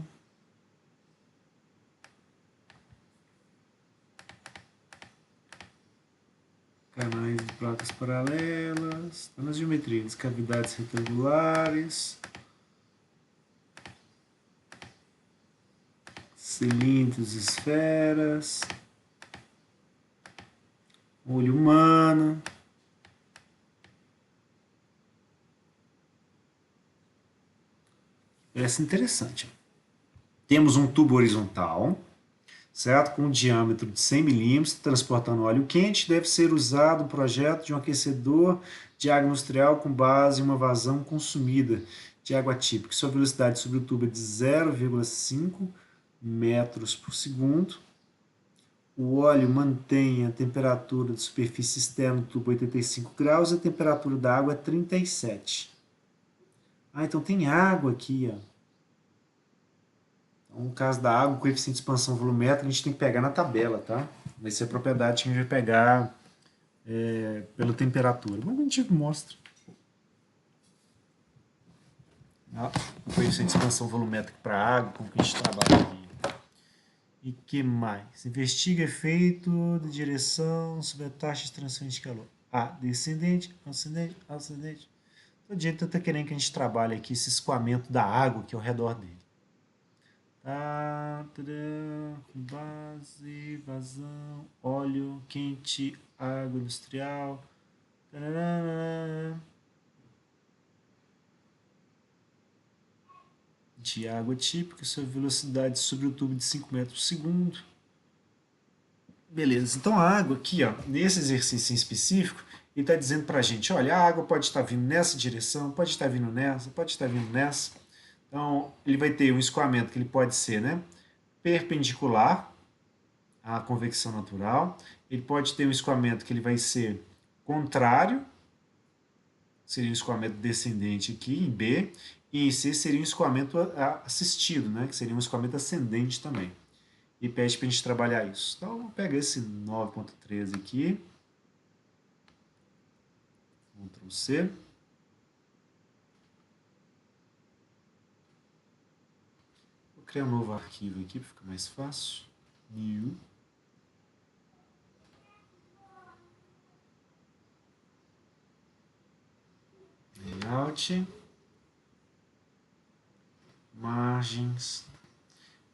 Canais de placas paralelas. Tá nas geometrias. Cavidades retangulares. Cilindros, esferas. Olho humano. Essa é interessante. Temos um tubo horizontal, certo? Com um diâmetro de 100 milímetros, transportando óleo quente, deve ser usado o projeto de um aquecedor de água industrial com base em uma vazão consumida de água típica. Sua velocidade sobre o tubo é de 0,5 metros por segundo. O óleo mantém a temperatura de superfície externa do tubo 85 graus e a temperatura da água é 37. Ah, então tem água aqui, ó. Então, no caso da água, o coeficiente de expansão volumétrica, a gente tem que pegar na tabela, tá? Vai ser a propriedade que a gente vai pegar pela temperatura. Mas a gente mostra. Ah, o coeficiente de expansão volumétrica para a água, como que a gente trabalha aqui. E que mais? Investiga efeito de direção sobre a taxa de transferência de calor. Ah, descendente, ascendente, ascendente. Todo jeito eu estou querendo que a gente trabalhe aqui esse escoamento da água aqui ao redor dele. Tá, tadã, base, vazão, óleo quente, água industrial. Tarará, de água típica, sua velocidade sobre o tubo de 5 metros por segundo. Beleza, então a água aqui, ó, nesse exercício em específico, ele está dizendo para a gente, olha, a água pode estar vindo nessa direção, pode estar vindo nessa, pode estar vindo nessa. Então, ele vai ter um escoamento que ele pode ser, né, perpendicular à convecção natural. Ele pode ter um escoamento que ele vai ser contrário, seria um escoamento descendente aqui em B, e em C seria um escoamento assistido, né, que seria um escoamento ascendente também. E pede para a gente trabalhar isso. Então, eu vou pegar esse 9.13 aqui, Ctrl C. Vou criar um novo arquivo aqui para ficar mais fácil. New. Layout. Margens.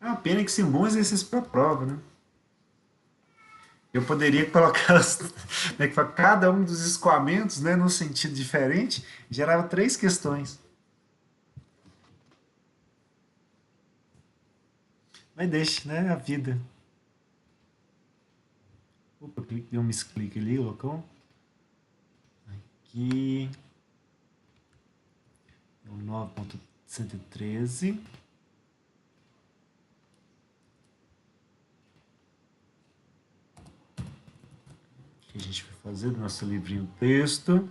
É uma pena que isso é um bom exercício para a prova, né? Eu poderia colocar cada um dos escoamentos, né, num sentido diferente, gerava 3 questões. Mas deixa, né? A vida. Opa, deu um misclick ali, loucão. Aqui. É o 9.113. Que a gente vai fazer do nosso livrinho texto.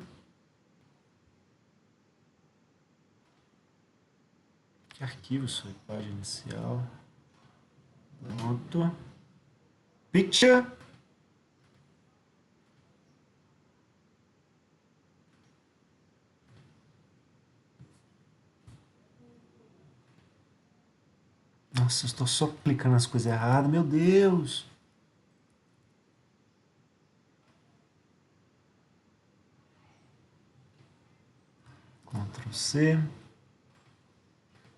Que arquivo isso aí? Página inicial. Pronto. Picture. Nossa, eu estou só clicando nas coisas erradas, meu Deus! Ctrl C,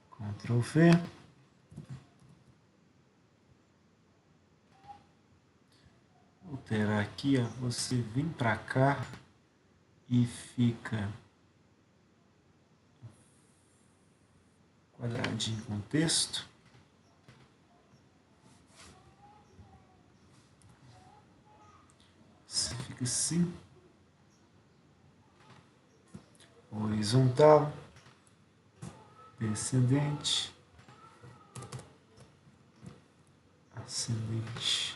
Ctrl V. Alterar aqui, ó, você vem para cá e fica quadradinho com texto. Você fica assim. Horizontal, descendente, ascendente.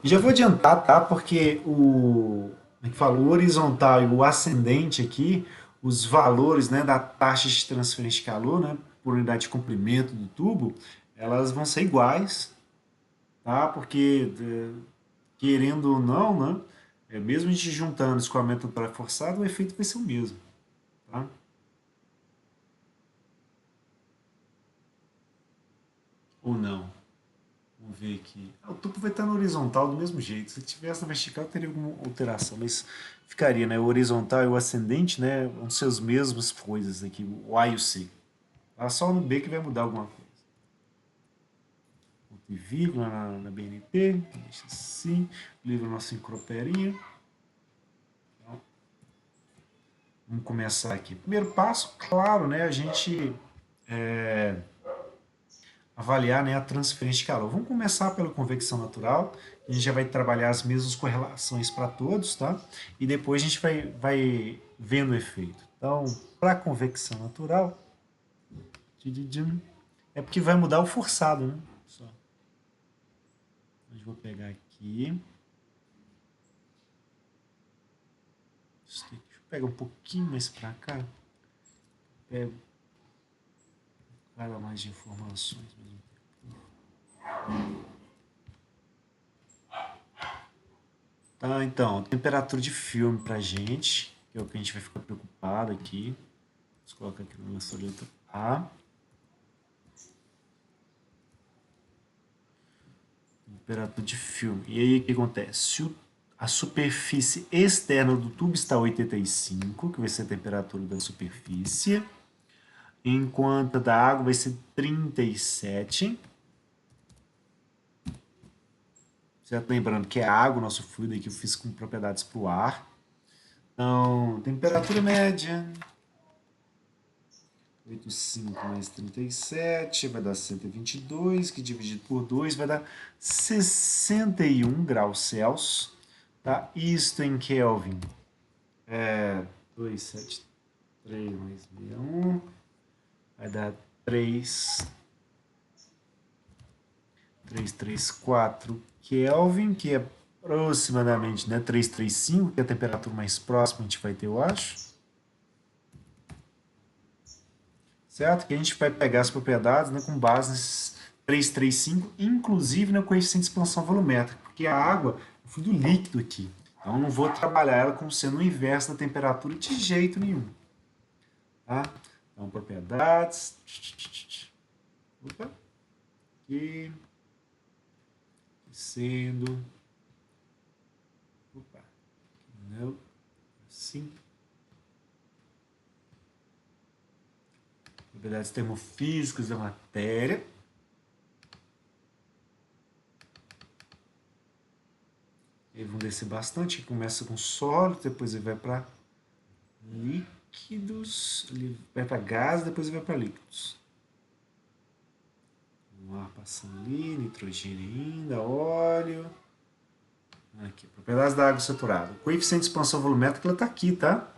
Já vou adiantar, tá? Porque o, como é que fala? O horizontal e o ascendente aqui, os valores, né, da taxa de transferência de calor, né, por unidade de comprimento do tubo, elas vão ser iguais, tá? Porque querendo ou não, né, mesmo a gente juntando escoamento temporário forçado, o efeito vai ser o mesmo, tá? Ou não? Vamos ver aqui. O tubo vai estar no horizontal do mesmo jeito. Se tivesse na vertical, teria alguma alteração, mas ficaria, né? O horizontal e o ascendente, né? Vão ser as mesmas coisas aqui, o A e o C. Tá? Só no B que vai mudar alguma coisa. Ponto e vírgula na BNT, deixa assim. Livra a nossa encroperinha. Então, vamos começar aqui. Primeiro passo, claro, né? A gente avaliar, né, a transferência de calor. Vamos começar pela convecção natural. A gente já vai trabalhar as mesmas correlações para todos, tá? E depois a gente vai vendo o efeito. Então, para a convecção natural, é porque vai mudar o forçado, né? Só. Eu vou pegar aqui. Deixa eu pegar um pouquinho mais para cá. Pego cada mais de informações. Tá, então, temperatura de filme pra gente, que é o que a gente vai ficar preocupado aqui. Vamos colocar aqui na nossa letra A. Temperatura de filme. E aí o que acontece? A superfície externa do tubo está a 85, que vai ser a temperatura da superfície, enquanto a da água vai ser 37. Certo? Lembrando que é a água, o nosso fluido aqui eu fiz com propriedades para o ar. Então, temperatura média, 85 mais 37 vai dar 122, que dividido por 2 vai dar 61 graus Celsius. Tá? Isto em Kelvin é 273 mais 61, vai dar 334 Kelvin, que é aproximadamente, né, 335, que é a temperatura mais próxima a gente vai ter, eu acho. Certo? Que a gente vai pegar as propriedades, né, com base nesses 335, inclusive no coeficiente de expansão volumétrica, porque a água é fluido líquido aqui. Então, eu não vou trabalhar ela como sendo o inverso da temperatura de jeito nenhum. Tá? Então, propriedades. Opa. Aqui. Sendo. Opa. Não. Assim. Propriedades termofísicas da matéria. Eles vão descer bastante, começa com sólido, depois ele vai para líquidos, ele vai para gás, depois ele vai para líquidos. O ar passando ali, nitrogênio ainda, óleo. Aqui, propriedades da água saturada. O coeficiente de expansão volumétrica ela está aqui, tá?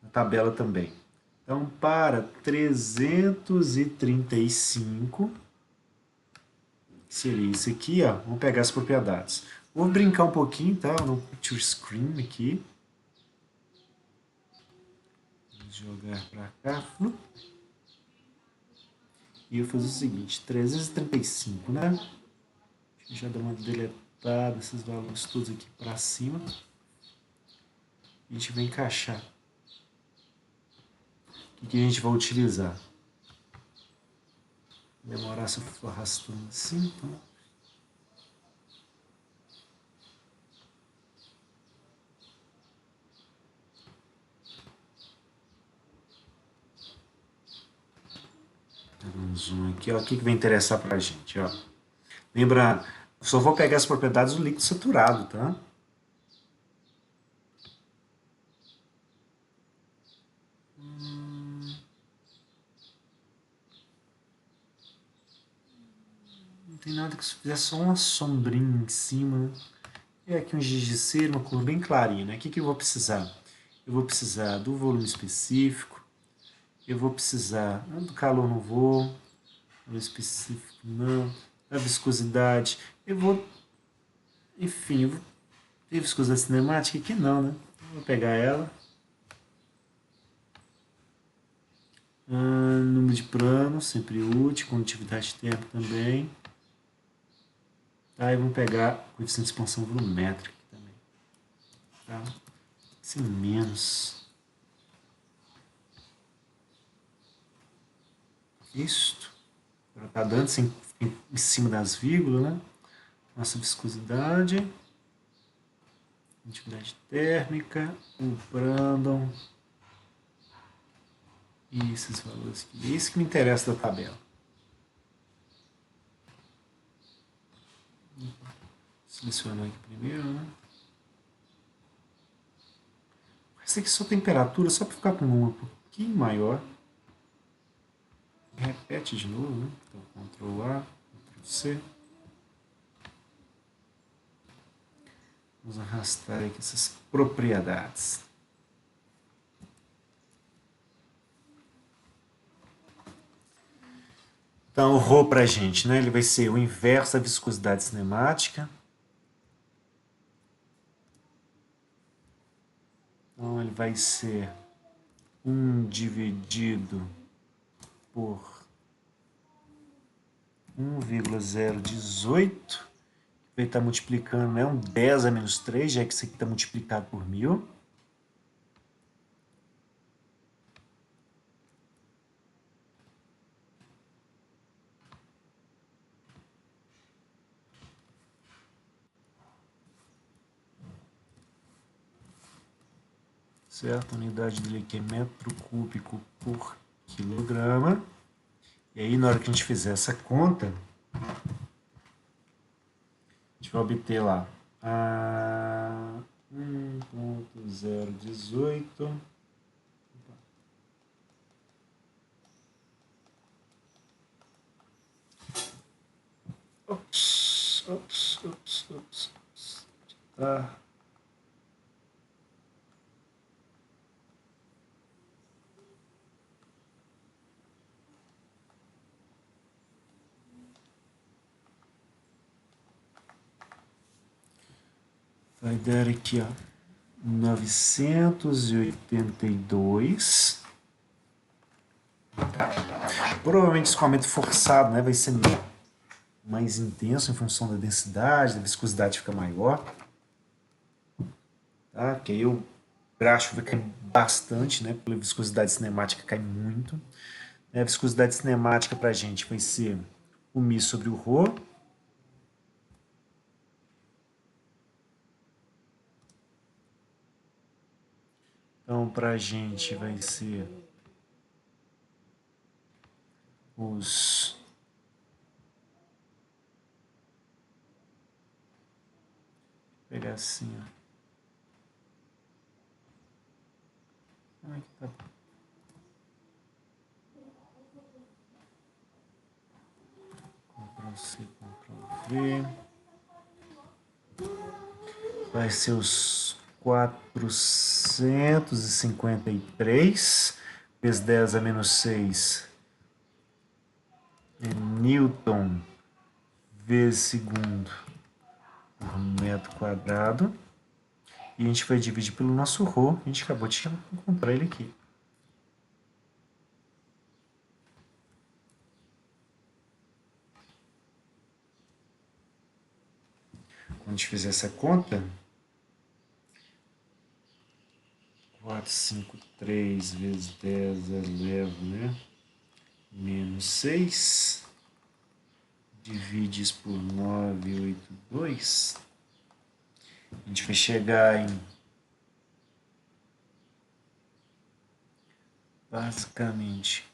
Na tabela também. Então, para 335, seria isso aqui, ó. Vamos pegar as propriedades. Vou brincar um pouquinho, tá? No picture screen aqui. Vamos jogar para cá. E eu vou fazer o seguinte, 335, né? Já dá uma deletada esses valores todos aqui para cima. A gente vai encaixar que a gente vai utilizar? Demorar se eu for arrastando assim, então. Um zoom aqui, ó. O que vai interessar pra gente, ó. Lembra, só vou pegar as propriedades do líquido saturado, tá? Não tem nada que fizer só uma sombrinha em cima, né? E aqui um giz de cera, uma cor bem clarinha, né? O que eu vou precisar? Eu vou precisar do volume específico, eu vou precisar do calor, não vou, volume específico não, da viscosidade, eu vou, enfim, eu vou ter viscosidade cinemática aqui não, né? Então, eu vou pegar ela, número de plano, sempre útil, condutividade térmica também, tá? E vamos pegar coeficiente de expansão volumétrica aqui também, tá? Sem menos. Isto. Agora está dando assim, em cima das vírgulas, né? Nossa viscosidade, atividade térmica, o Brandon e esses valores aqui. É isso que me interessa da tabela. Selecionar aqui primeiro, né? Essa aqui é só temperatura, só para ficar com um número um pouquinho maior. Repete de novo, né? Então, Ctrl A, Ctrl C. Vamos arrastar aqui essas propriedades. Então, o ρ para a gente, né? Ele vai ser o inverso da viscosidade cinemática. Então, ele vai ser 1 dividido por 1,018. Vai estar multiplicando, né? Um 10 a menos 3, já que isso aqui está multiplicado por 1000. Certo? A unidade dele aqui é metro cúbico por quilograma. E aí, na hora que a gente fizer essa conta, a gente vai obter lá a 1,018. Ops. Tá. Vai dar aqui, ó, 982. Provavelmente escoamento forçado, né, vai ser mais intenso em função da densidade, da viscosidade fica maior. Tá? Que aí o graxo vai cair bastante, né? Pela viscosidade cinemática cai muito. A viscosidade cinemática para a gente vai ser o Mi sobre o Rho. Então, para a gente vai ser os... Vou pegar assim, ó. Como é que tá? Ctrl-C, Ctrl-V. Vai ser os 453 vezes 10 a menos 6 é Newton vezes segundo por metro quadrado. E a gente vai dividir pelo nosso ρ. A gente acabou de encontrar ele aqui. Quando a gente fizer essa conta, 453 vezes 10 eleva, né? Menos 6. Divide isso por 982. A gente vai chegar em basicamente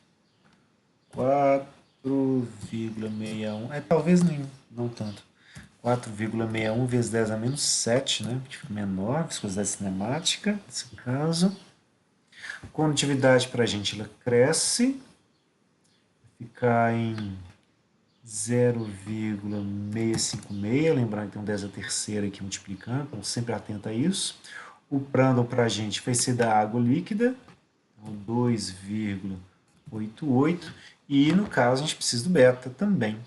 4,61. Talvez nem, não tanto. 4,61 vezes 10 a menos 7, né? Que fica menor, viscosidade cinemática, nesse caso. Condutividade para a gente, ela cresce. Ficar em 0,656, lembrando que tem um 10 a terceira aqui multiplicando, então sempre atento a isso. O Prandtl para a gente vai ser da água líquida, então 2,88, e no caso a gente precisa do beta também.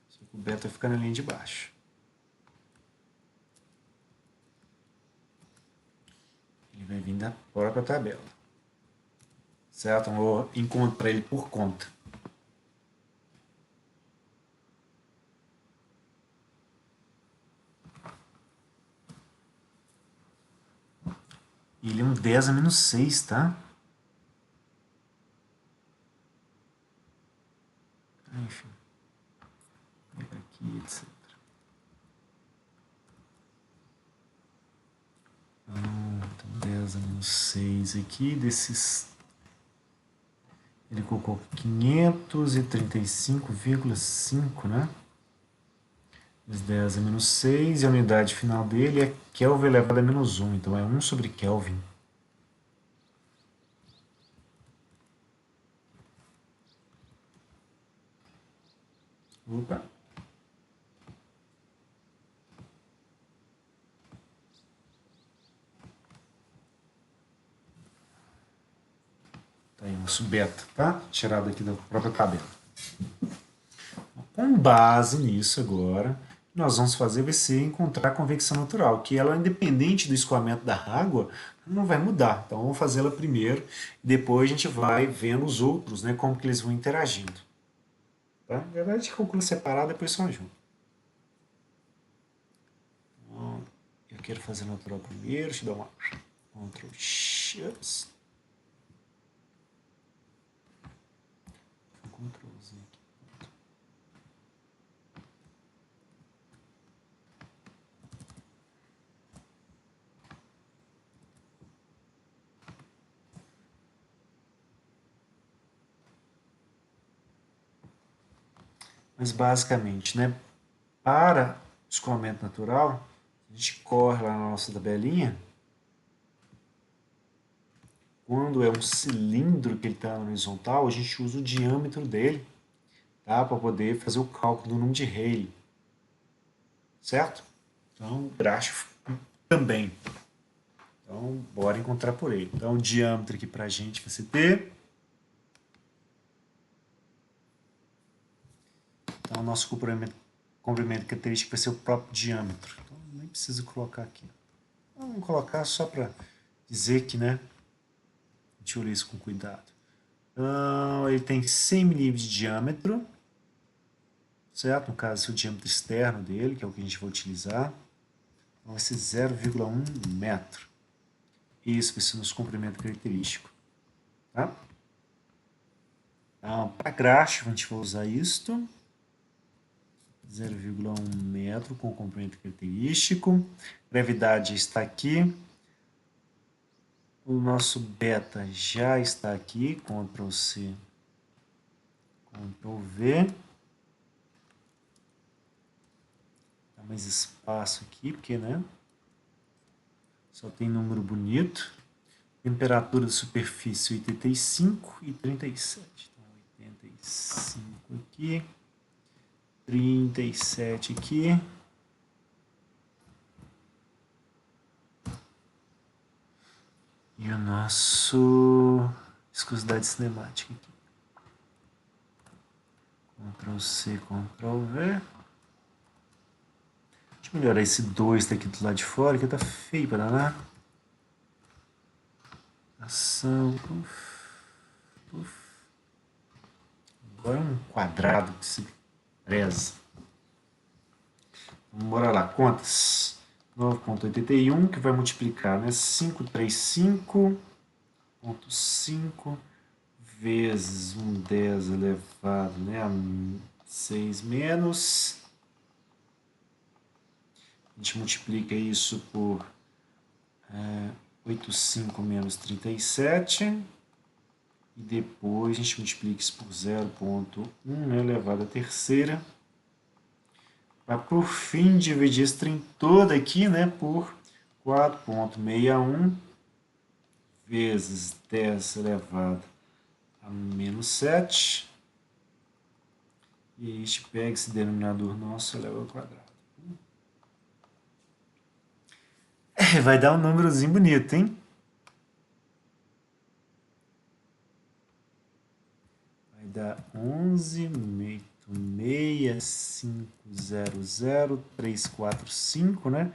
Só que o beta vai ficar na linha de baixo. Ele vai vir da própria tabela. Certo? Eu vou encontrar ele por conta. Ele é um 10 a menos 6, tá? Enfim. Aqui, etc. Então, 10 a menos 6 aqui, desses... Ele colocou 535,5, né? 10 a menos 6, e a unidade final dele é Kelvin elevado a menos 1, então é 1 sobre Kelvin. Opa. Tá aí o nosso beta, tá? Tirado aqui da própria tabela. Com base nisso agora, o que nós vamos fazer vai ser encontrar a convecção natural, que ela, independente do escoamento da água, não vai mudar. Então vamos fazê-la primeiro, depois a gente vai vendo os outros, né, como que eles vão interagindo. Tá? Na verdade, a gente calcula separado, depois só junto. Então, eu quero fazer natural primeiro, deixa eu dar uma Ctrl X. Ctrlzinho aqui. Mas basicamente, né, para escoamento natural, a gente corre lá na nossa tabelinha. Quando é um cilindro que ele está na horizontal, a gente usa o diâmetro dele, tá, para poder fazer o cálculo do número de Rayleigh. Certo? Então, gráfico também. Então, bora encontrar por ele. Então, o diâmetro aqui para a gente vai ser D. Então, o nosso comprimento característico vai ser o próprio diâmetro. Então, nem preciso colocar aqui. Então, vamos colocar só para dizer que, né, a gente olha isso com cuidado. Então, ele tem 100 milímetros de diâmetro, certo? No caso, esse é o diâmetro externo dele, que é o que a gente vai utilizar. Então, vai ser 0,1 metro. Isso vai ser o nosso comprimento característico. Tá? Então, para gráfico, a gente vai usar isto. 0,1 metro com comprimento característico. Gravidade está aqui. O nosso beta já está aqui. Ctrl C, Ctrl V. Dá mais espaço aqui, porque, né? Só tem número bonito. Temperatura da superfície 85 e 37. Então, 85 aqui. 37 aqui. E o nosso viscosidade cinemática aqui. Ctrl C, Ctrl V. Deixa eu melhorar esse 2 daqui do lado de fora, que tá feio para danar. Ação. Uf, uf. Agora é um quadrado. Preza. Vamos bora lá, contas. 9,81, que vai multiplicar, né? 535,5 vezes 10 elevado, né? A 6 menos. A gente multiplica isso por 85 menos 37. E depois a gente multiplica isso por 0,1 elevado à terceira. Para, por fim, dividir esse trem todo aqui, né, por 4,61 vezes 10 elevado a menos 7. E aí a gente pega esse denominador nosso e eleva ao quadrado. Vai dar um númerozinho bonito, hein? Vai dar 11,6500345, né?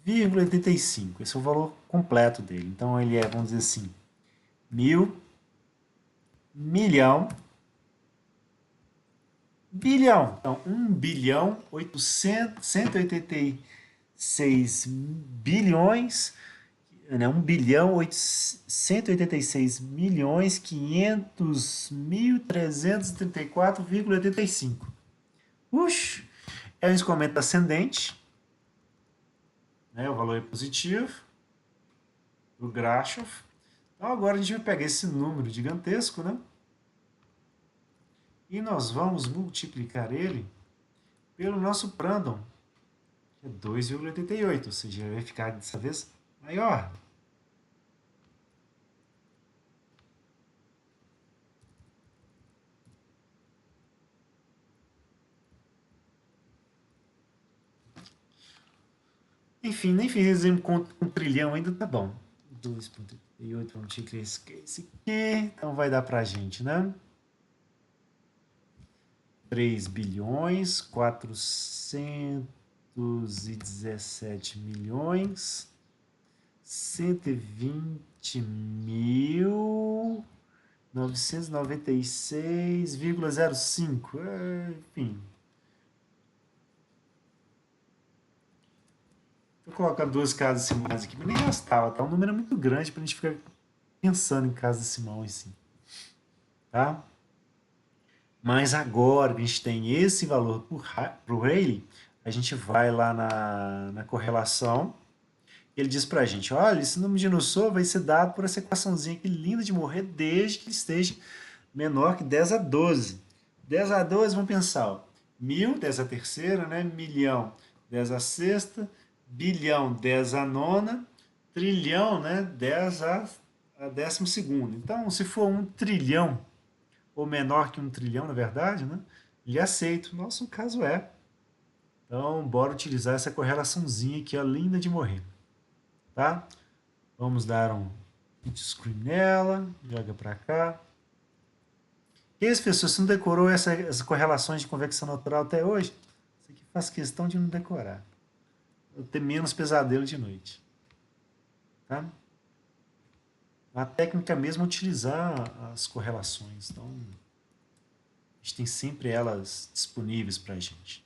0,85. Esse é o valor completo dele. Então ele é, vamos dizer assim, 1.000, milhão, bilhão. Então, 1.186 bilhões, né? 1.186.500.334,85. Puxa, é um escoamento ascendente, né? O valor é positivo, do Grashof. Então agora a gente vai pegar esse número gigantesco, né? E nós vamos multiplicar ele pelo nosso Prandtl, que é 2,88, ou seja, ele vai ficar dessa vez maior. Enfim, nem fiz exemplo com um trilhão ainda, tá bom. 2,88, vamos multiplicar esse aqui. Então vai dar pra gente, né? 3 bilhões, 417 milhões, 120.996,05. Enfim. Vou colocar duas casas decimais aqui, mas nem gastava, tá? O número é muito grande pra gente ficar pensando em casa decimal em si. Tá? Mas agora que a gente tem esse valor para o Rayleigh, a gente vai lá na correlação. Ele diz para a gente, olha, esse número de Nusselt vai ser dado por essa equaçãozinha aqui linda de morrer desde que ele esteja menor que 10 a 12. 10 a 12, vamos pensar, ó, 1.000, 10 a terceira, né? Milhão, 10 a sexta, bilhão, 10 a nona, trilhão, né? 10 a 12º. Então, se for 1 trilhão, ou menor que 1 trilhão, na verdade, né? Ele aceita. Nosso caso é. Então, bora utilizar essa correlaçãozinha aqui, ó, linda de morrer. Tá? Vamos dar um hit screen nela, joga para cá. E aí, pessoas, você não decorou essas correlações de convecção natural até hoje? Isso aqui faz questão de não decorar. Eu ter menos pesadelo de noite. Tá? A técnica mesmo é utilizar as correlações. Então, a gente tem sempre elas disponíveis para a gente.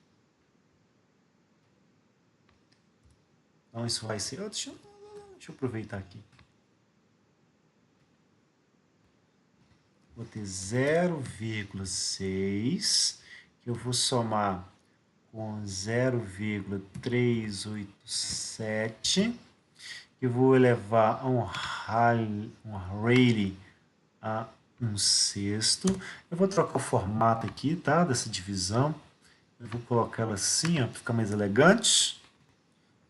Então, isso vai ser... deixa eu aproveitar aqui. Vou ter 0,6, que eu vou somar com 0,387, que eu vou elevar a um Rayleigh a 1/6. Eu vou trocar o formato aqui, tá? Dessa divisão. Eu vou colocar ela assim, ó, para ficar mais elegante.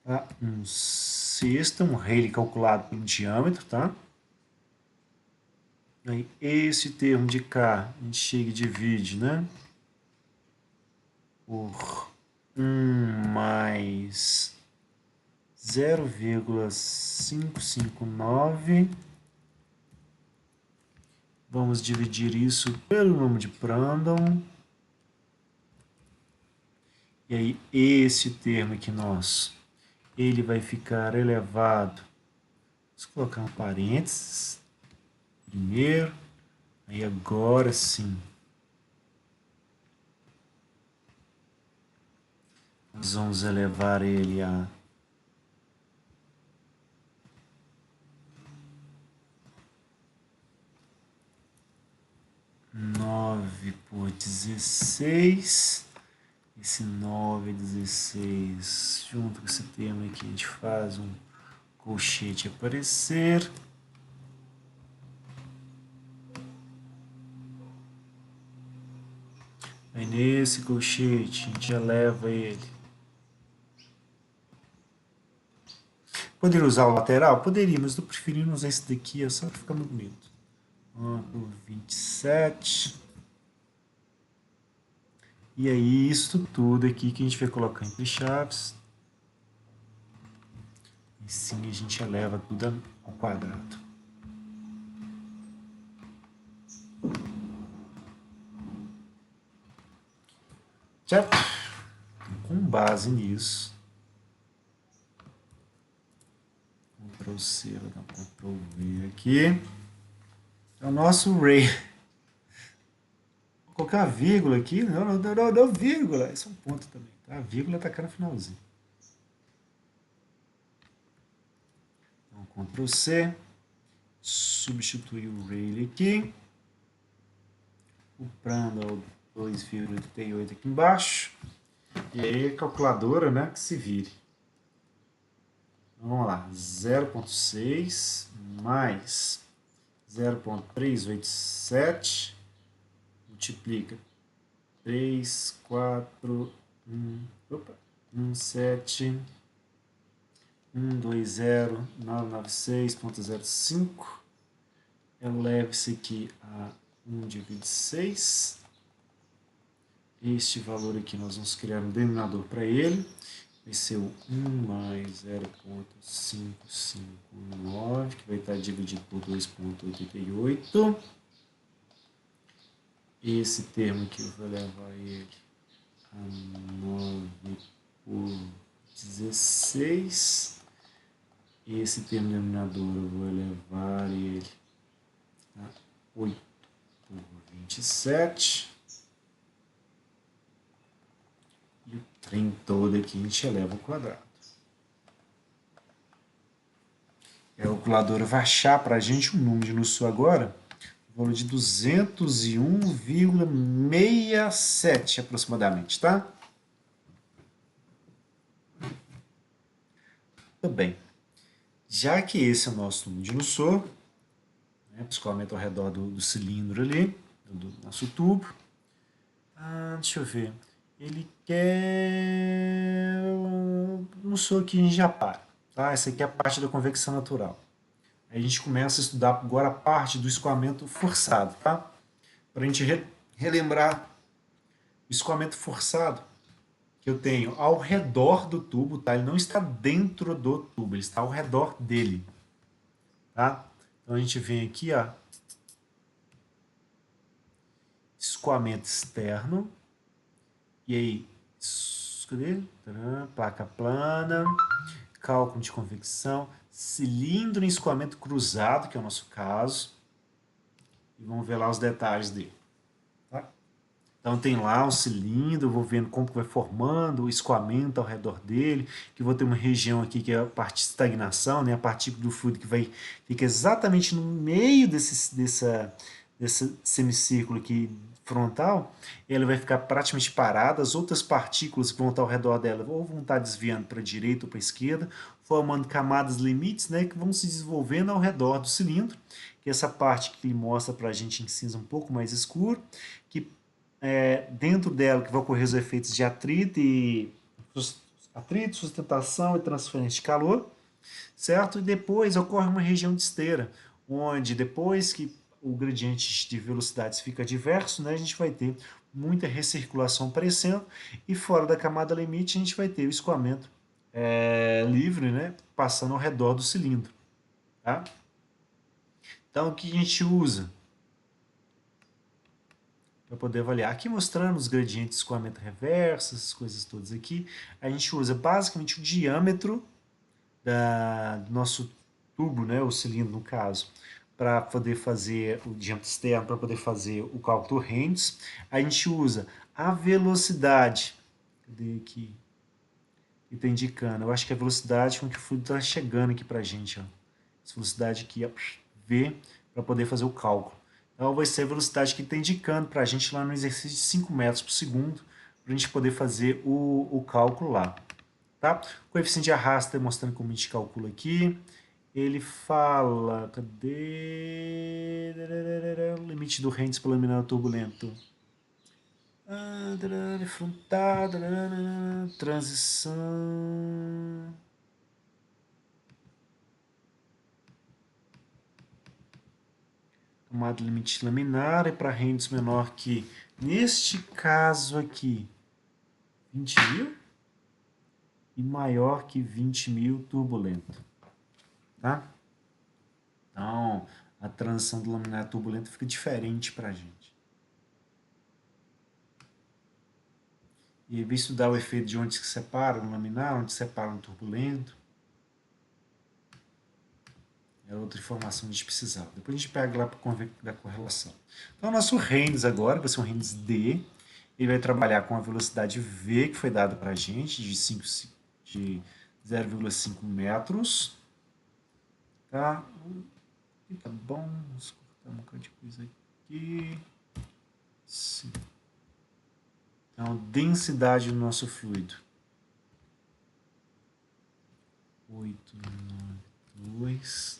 Tá? 1/6, um Rayleigh calculado pelo diâmetro, tá? Aí, esse termo de cá, a gente chega e divide, né? Por 1 mais 0,559. Vamos dividir isso pelo número de Prandtl. E aí, esse termo aqui nosso, ele vai ficar elevado. Vamos colocar um parênteses. Primeiro. Aí agora sim. Nós vamos elevar ele a 9 por 16. Esse 9 é 16. Junto com esse termo aqui, a gente faz um colchete aparecer. Aí nesse colchete, a gente eleva ele. Poderia usar o lateral? Poderia, mas estou preferindo usar esse daqui, só para ficar muito bonito. 1 por 27. E aí, isso tudo aqui que a gente vai colocar entre chaves. E sim, a gente eleva tudo ao quadrado. Certo? Então, com base nisso, Ctrl C, vou dar Ctrl V aqui. É o nosso array. Vou colocar a vírgula aqui. Não, vírgula. Esse é um ponto também. Tá? A vírgula está cá no finalzinho. Então, Ctrl C. Substituir o array aqui. O Prandtl 2,88 aqui embaixo. E aí a calculadora, né, que se vire. Então, vamos lá. 0,6 mais 0,387 multiplica 3, 4, 7, 120,996,05. Eleve isso aqui a 1 dividido 6. Este valor aqui nós vamos criar um denominador para ele. Vai ser o 1 mais 0,559, que vai estar dividido por 2,88. Esse termo aqui eu vou levar ele a 9 por 16. Esse termo denominador eu vou levar ele a 8 por 27. E o trem todo aqui a gente eleva ao quadrado. A calculadora vai achar para a gente um número no sul agora, o valor de 201,67 aproximadamente, tá? Muito bem. Já que esse é o nosso número de Lussor, né, escoamento ao redor do cilindro ali, do nosso tubo. Deixa eu ver. Ele quer um Lussor que a gente já para. Tá? Essa aqui é a parte da convecção natural. Aí a gente começa a estudar agora a parte do escoamento forçado. Tá? Para a gente relembrar o escoamento forçado que eu tenho ao redor do tubo, tá? Ele não está dentro do tubo, ele está ao redor dele, tá? Então a gente vem aqui, ó, escoamento externo, e aí, cadê? Placa plana, cálculo de convecção, cilindro em escoamento cruzado, que é o nosso caso, e vamos ver lá os detalhes dele. Então tem lá um cilindro, eu vou vendo como que vai formando o escoamento ao redor dele, que vou ter uma região aqui que é a parte de estagnação, né? A partícula do fluido que vai fica exatamente no meio desse semicírculo aqui frontal, ela vai ficar praticamente parada, as outras partículas que vão estar ao redor dela ou vão estar desviando para a direita ou para a esquerda, formando camadas limites, né, que vão se desenvolvendo ao redor do cilindro, que é essa parte que ele mostra para a gente em cinza um pouco mais escuro, que dentro dela que vai ocorrer os efeitos de atrito, sustentação e transferência de calor, certo? E depois ocorre uma região de esteira, onde depois que o gradiente de velocidades fica diverso, né, a gente vai ter muita recirculação aparecendo e fora da camada limite a gente vai ter o escoamento livre, né, passando ao redor do cilindro. Tá? Então o que a gente usa para poder avaliar? Aqui mostrando os gradientes de escoamento reverso, essas coisas todas aqui. A gente usa basicamente o diâmetro do nosso tubo, né, o cilindro no caso, para poder fazer o diâmetro externo, para poder fazer o cálculo do Hendes. A gente usa a velocidade, cadê aqui? E está indicando, eu acho que é a velocidade com que o fluido está chegando aqui para a gente, ó. Essa velocidade aqui, ó, V, para poder fazer o cálculo. Então, vai ser a velocidade que está indicando para a gente lá no exercício de 5 metros por segundo, para a gente poder fazer o cálculo lá. Tá? O coeficiente de arrasto, mostrando como a gente calcula aqui. Ele fala, cadê? Limite do rente laminar turbulento. Frontal, transição. Camada limite laminar é para rendes menor que, neste caso aqui, 20.000 e maior que 20.000 turbulento. Tá? Então, a transição do laminar turbulento fica diferente para a gente. E aí, vai estudar o efeito de onde se separa um laminar, onde se separa um turbulento. É outra informação que a gente precisava. Depois a gente pega lá para ver da correlação. Então, o nosso Rennes agora vai ser um Rennes D. Ele vai trabalhar com a velocidade V, que foi dada para a gente, de 0,5 metros. Tá? Tá bom. Vamos cortar um bocado de coisa aqui. Sim. Então, densidade do nosso fluido. 892.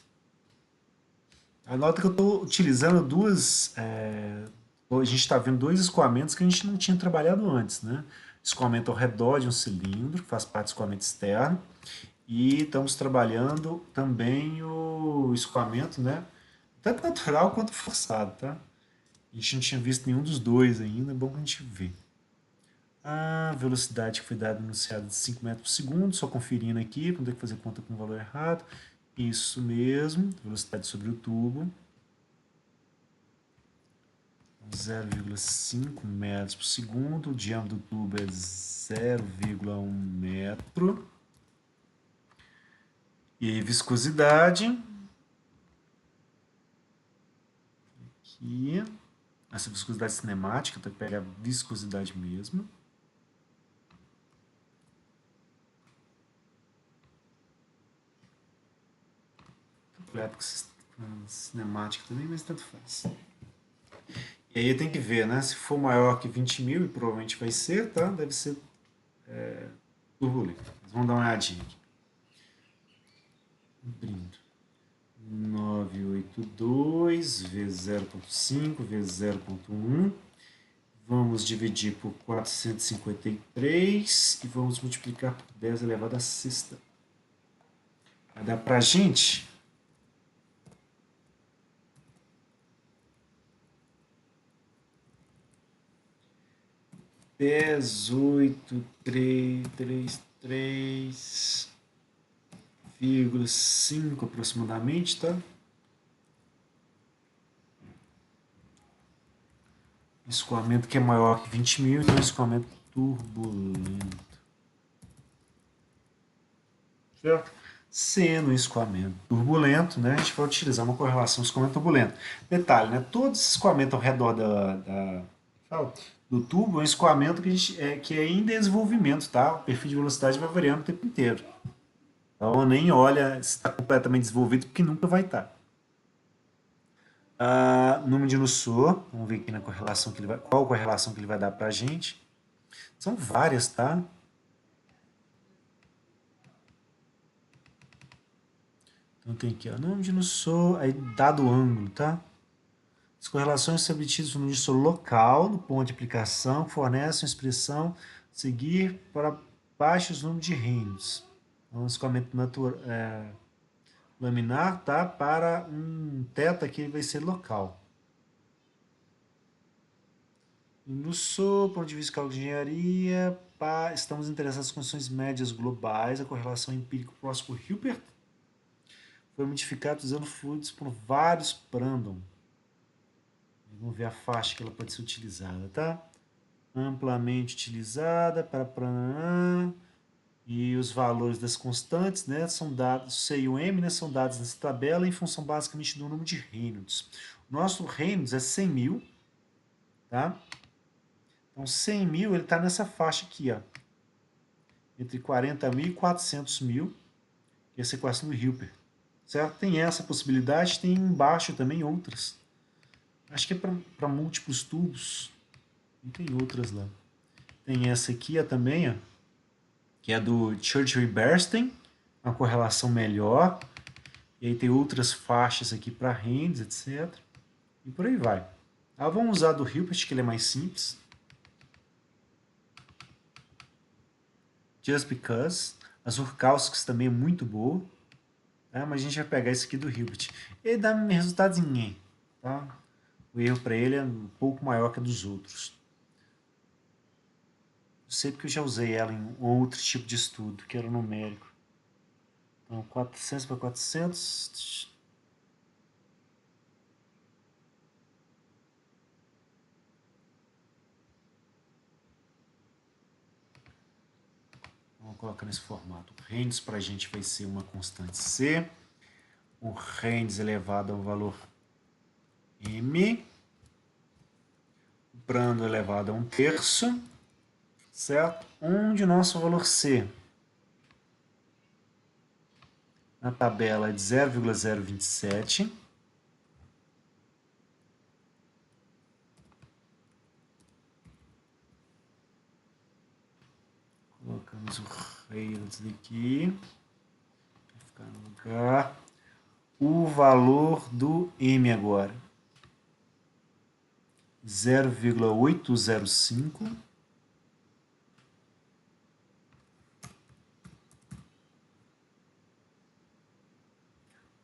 Anota que eu estou utilizando duas. A gente está vendo dois escoamentos que a gente não tinha trabalhado antes, né? Escoamento ao redor de um cilindro, que faz parte do escoamento externo. E estamos trabalhando também o escoamento, né? Tanto natural quanto forçado, tá? A gente não tinha visto nenhum dos dois ainda, é bom que a gente vê. A velocidade que foi dada anunciada de 5 metros por segundo, só conferindo aqui, para não ter que fazer conta com o valor errado. Isso mesmo, velocidade sobre o tubo. 0,5 metros por segundo, o diâmetro do tubo é 0,1 metro. E aí, viscosidade. Aqui. Essa viscosidade cinemática, então pega a viscosidade mesmo. Cinemática também, mas tanto faz. E aí tem que ver, né? Se for maior que 20.000, e provavelmente vai ser, tá? Deve ser turbulento. Vamos dar uma olhadinha aqui. Abrindo. 982 vezes 0,5 vezes 0,1. Vamos dividir por 453 e vamos multiplicar por 10 elevado a sexta. Vai dar pra gente 18,333,5 aproximadamente, tá? Escoamento que é maior que 20.000, então escoamento turbulento. Certo? Sendo escoamento turbulento, né, a gente vai utilizar uma correlação escoamento turbulento. Detalhe, né, todo esse escoamento ao redor do tubo é um escoamento que é em desenvolvimento, tá? O perfil de velocidade vai variando o tempo inteiro. Então nem olha se está completamente desenvolvido, porque nunca vai estar. Número de Nussor, vamos ver aqui na correlação que ele vai, qual correlação que ele vai dar para a gente. São várias, tá? Então tem aqui, ó, número de Nussor, aí dado o ângulo, tá? As correlações são obtidas no Nussor local, no ponto de aplicação, que fornece uma expressão seguir para baixos números de reinos. Então, escoamento laminar, tá? Para um θ que vai ser local. No SO, ponto de vista de cálculo de engenharia, estamos interessados nas condições médias globais, a correlação empírica próxima por Hilbert foi modificada usando fluidos por vários Prandtl. Vamos ver a faixa que ela pode ser utilizada, tá? Amplamente utilizada para e os valores das constantes, né, são dados, C e o M, né, são dados nessa tabela em função basicamente do número de Reynolds. O nosso Reynolds é 100.000, tá? Então, 100.000, ele está nessa faixa aqui, ó. entre 40.000 e 400.000, que é essa equação do Hilbert. Certo? Tem essa possibilidade, tem embaixo também outras. Acho que é para múltiplos tubos. E tem outras lá. Tem essa aqui também, ó, que é do Church-Weberstein, uma correlação melhor. E aí tem outras faixas aqui para Rendes, etc. E por aí vai. Vamos usar do Hilbert, que ele é mais simples. Just Because. As Urkauskas também é muito boa. Tá? Mas a gente vai pegar esse aqui do Hilbert. Ele dá resultados em E. Tá? O erro para ele é um pouco maior que a dos outros. Eu sei porque eu já usei ela em outro tipo de estudo, que era o numérico. Então, 400 para 400. Vamos colocar nesse formato. O Rendes para a gente vai ser uma constante C. O Rendes elevado ao valor M. O Brando elevado a 1/3. Certo? Onde o nosso valor C na tabela é de 0,027. Colocamos o Reynolds aqui. Vai ficar no lugar. O valor do M agora. 0,805.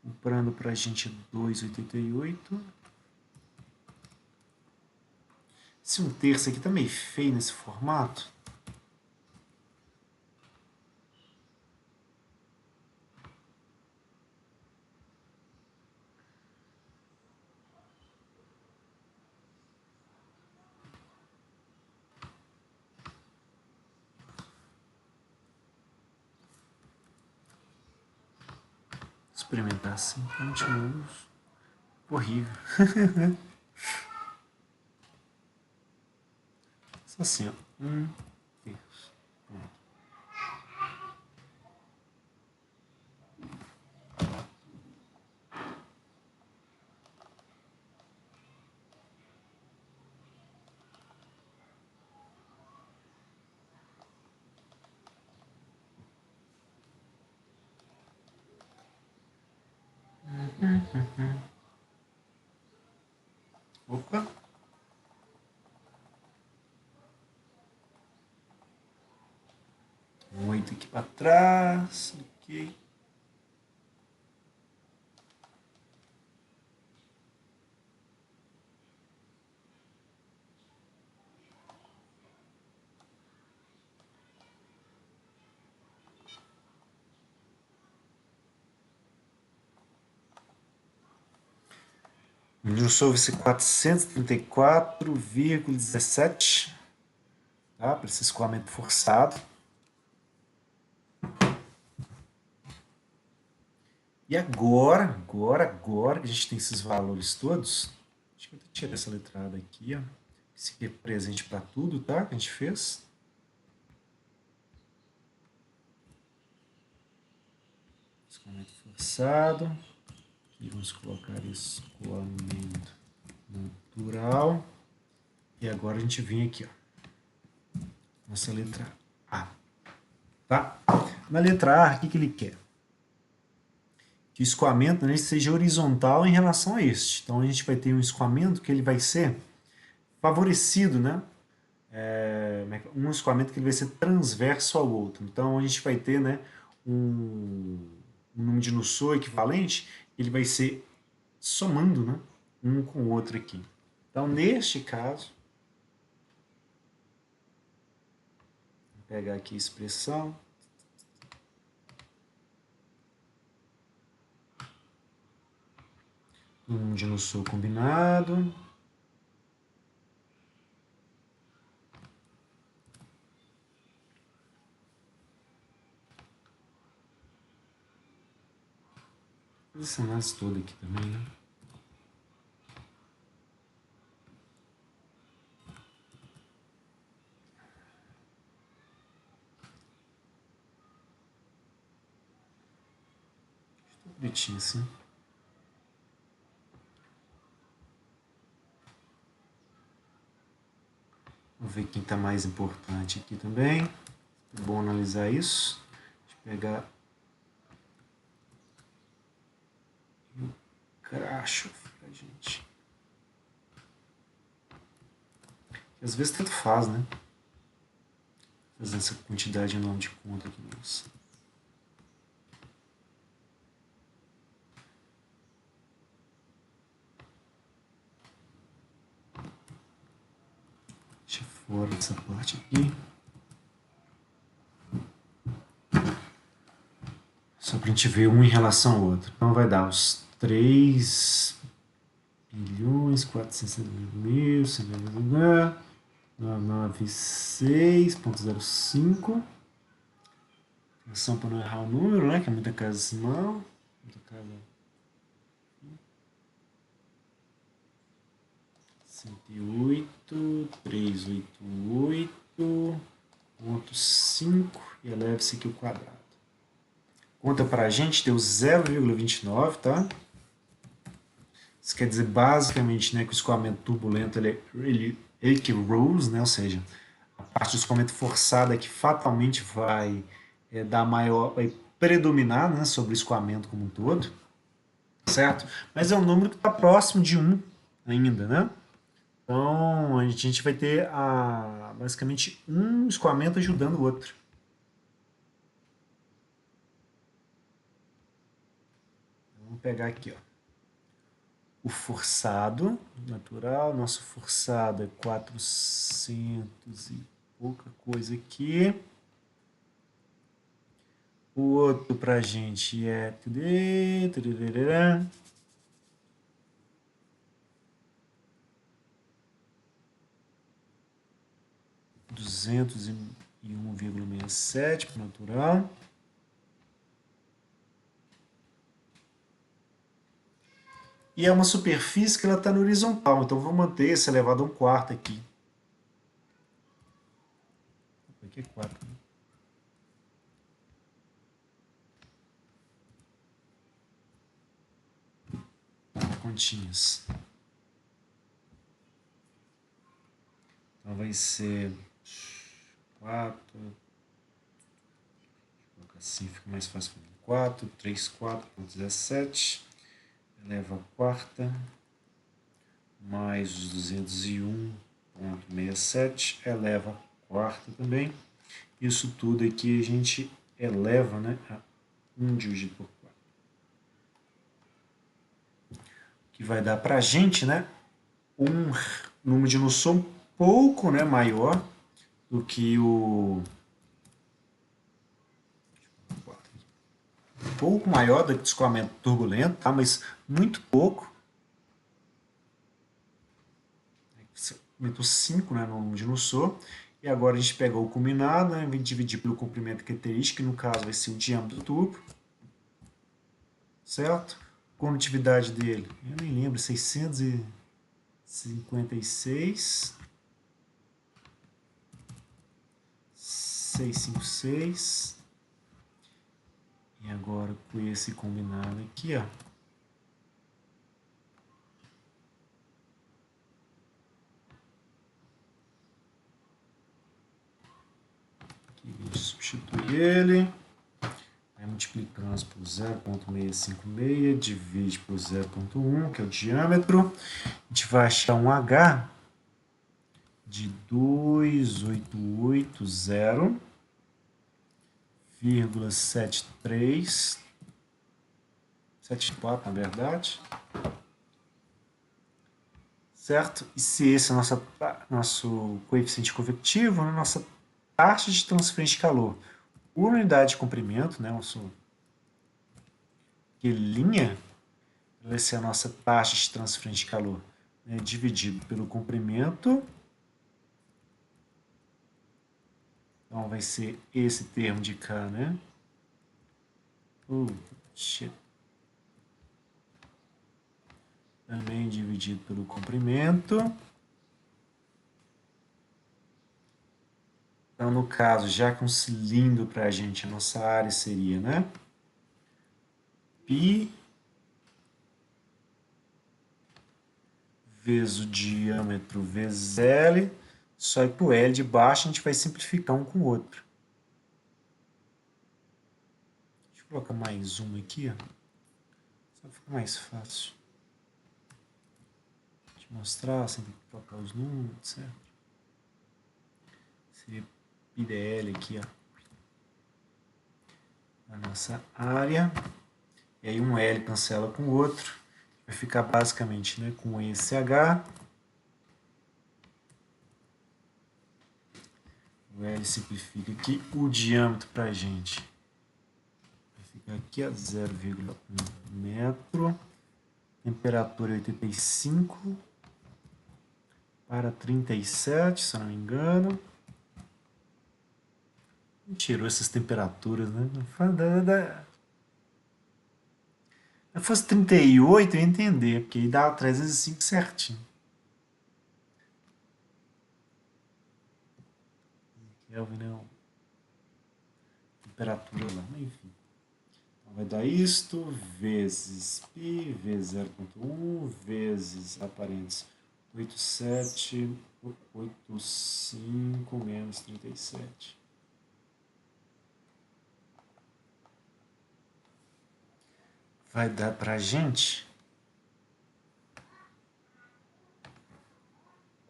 Comprando para a gente 2,88. Esse 1/3 aqui tá meio feio nesse formato. Experimentar assim, continuamos. Horrível. Só assim, ó. 1/3. Opa. Um 8 aqui para trás. Ok. Resolve-se 434,17, tá? Para esse escoamento forçado. E agora que a gente tem esses valores todos, acho que eu vou tirar essa letrada aqui, ó. Esse aqui é presente para tudo, tá? Que a gente fez. Escoamento forçado. Aqui vamos colocar escoamento natural. E agora a gente vem aqui, ó. Nossa letra A. Tá? Na letra A, o que ele quer? Que o escoamento, né, seja horizontal em relação a este. Então a gente vai ter um escoamento que ele vai ser favorecido, né? Um escoamento que ele vai ser transverso ao outro. Então a gente vai ter, né, um número de Nusselt equivalente, ele vai ser somando, né, um com o outro aqui. Então neste caso, vou pegar aqui a expressão. Um de Nusselt combinado. Essa análise toda aqui também, né? Bonitinho assim. Vou ver quem está mais importante aqui também. É bom analisar isso. Deixa eu pegar o cracho pra gente. Às vezes tanto faz, né? Fazer essa quantidade enorme de conta aqui, nossa. Deixa fora essa parte aqui. Só para a gente ver um em relação ao outro. Então vai dar os 3 bilhões, 400 mil, 96,05. Atenção para não errar o número, né? Que é muita casa decimal. Muita casa. 108,388,5 e eleve-se aqui o quadrado. Conta para a gente, deu 0,29, tá? Isso quer dizer basicamente, né, que o escoamento turbulento ele que rules, né? Ou seja, a parte do escoamento forçado é que fatalmente vai vai predominar, né, sobre o escoamento como um todo, certo? Mas é um número que está próximo de 1 ainda, né? Então, a gente vai ter basicamente um escoamento ajudando o outro. Vamos pegar aqui, ó. O forçado natural, nosso forçado é 400 e pouca coisa aqui. O outro pra gente é 201,67 para o natural. E é uma superfície que ela está no horizontal, então vou manter esse elevado a 1/4 aqui. Aqui é 4. Continhas. Então vai ser 4. Assim fica mais fácil. 4, 3, 4,17. Eleva a quarta. Mais os 201,67. Eleva a quarta também. Isso tudo aqui a gente eleva, né, a 1 dividido por 4. Que vai dar para a gente, né, um número de noção um pouco, né, maior do que um pouco maior do que o escoamento turbulento, tá? Mas muito pouco. Aumentou 5, né, no número de Nussor. E agora a gente pegou o culminado, né, e dividir pelo comprimento característico, que no caso vai ser o diâmetro do tubo. Certo? Condutividade dele, eu nem lembro, 656. 656. E agora com esse combinado aqui, ó. Aqui a gente substitui ele. Aí multiplicamos por 0,656, divide por 0,1, que é o diâmetro. A gente vai achar um H de 2880,73, 74 na verdade. Certo? E se esse é nosso coeficiente convectivo, a nossa taxa de transferência de calor por unidade de comprimento, né, que linha vai ser a nossa taxa de transferência de calor, né, dividido pelo comprimento. Então vai ser esse termo de cá, né? Shit. Também dividido pelo comprimento. Então, no caso, já com um cilindro para a gente, a nossa área seria, né? π vezes o diâmetro vezes L, só ir para o L de baixo, a gente vai simplificar um com o outro. Deixa eu colocar mais uma aqui, ó. Só fica mais fácil. Deixa eu mostrar, sem ter que trocar os números, certo? Seria πdl aqui, ó. A nossa área. E aí um L cancela com o outro. Vai ficar basicamente, né, com esse H. O L simplifica aqui. O diâmetro para a gente vai ficar aqui a 0,1 metro. Temperatura 85 para 37, se eu não me engano. Tirou essas temperaturas, né? Se fosse 38, eu ia entender, porque aí dá 305 certinho. Kelvin, não. Temperatura lá, enfim. Então vai dar isto vezes π vezes 0,1 vezes aparentes 8785 menos 37. Vai dar pra gente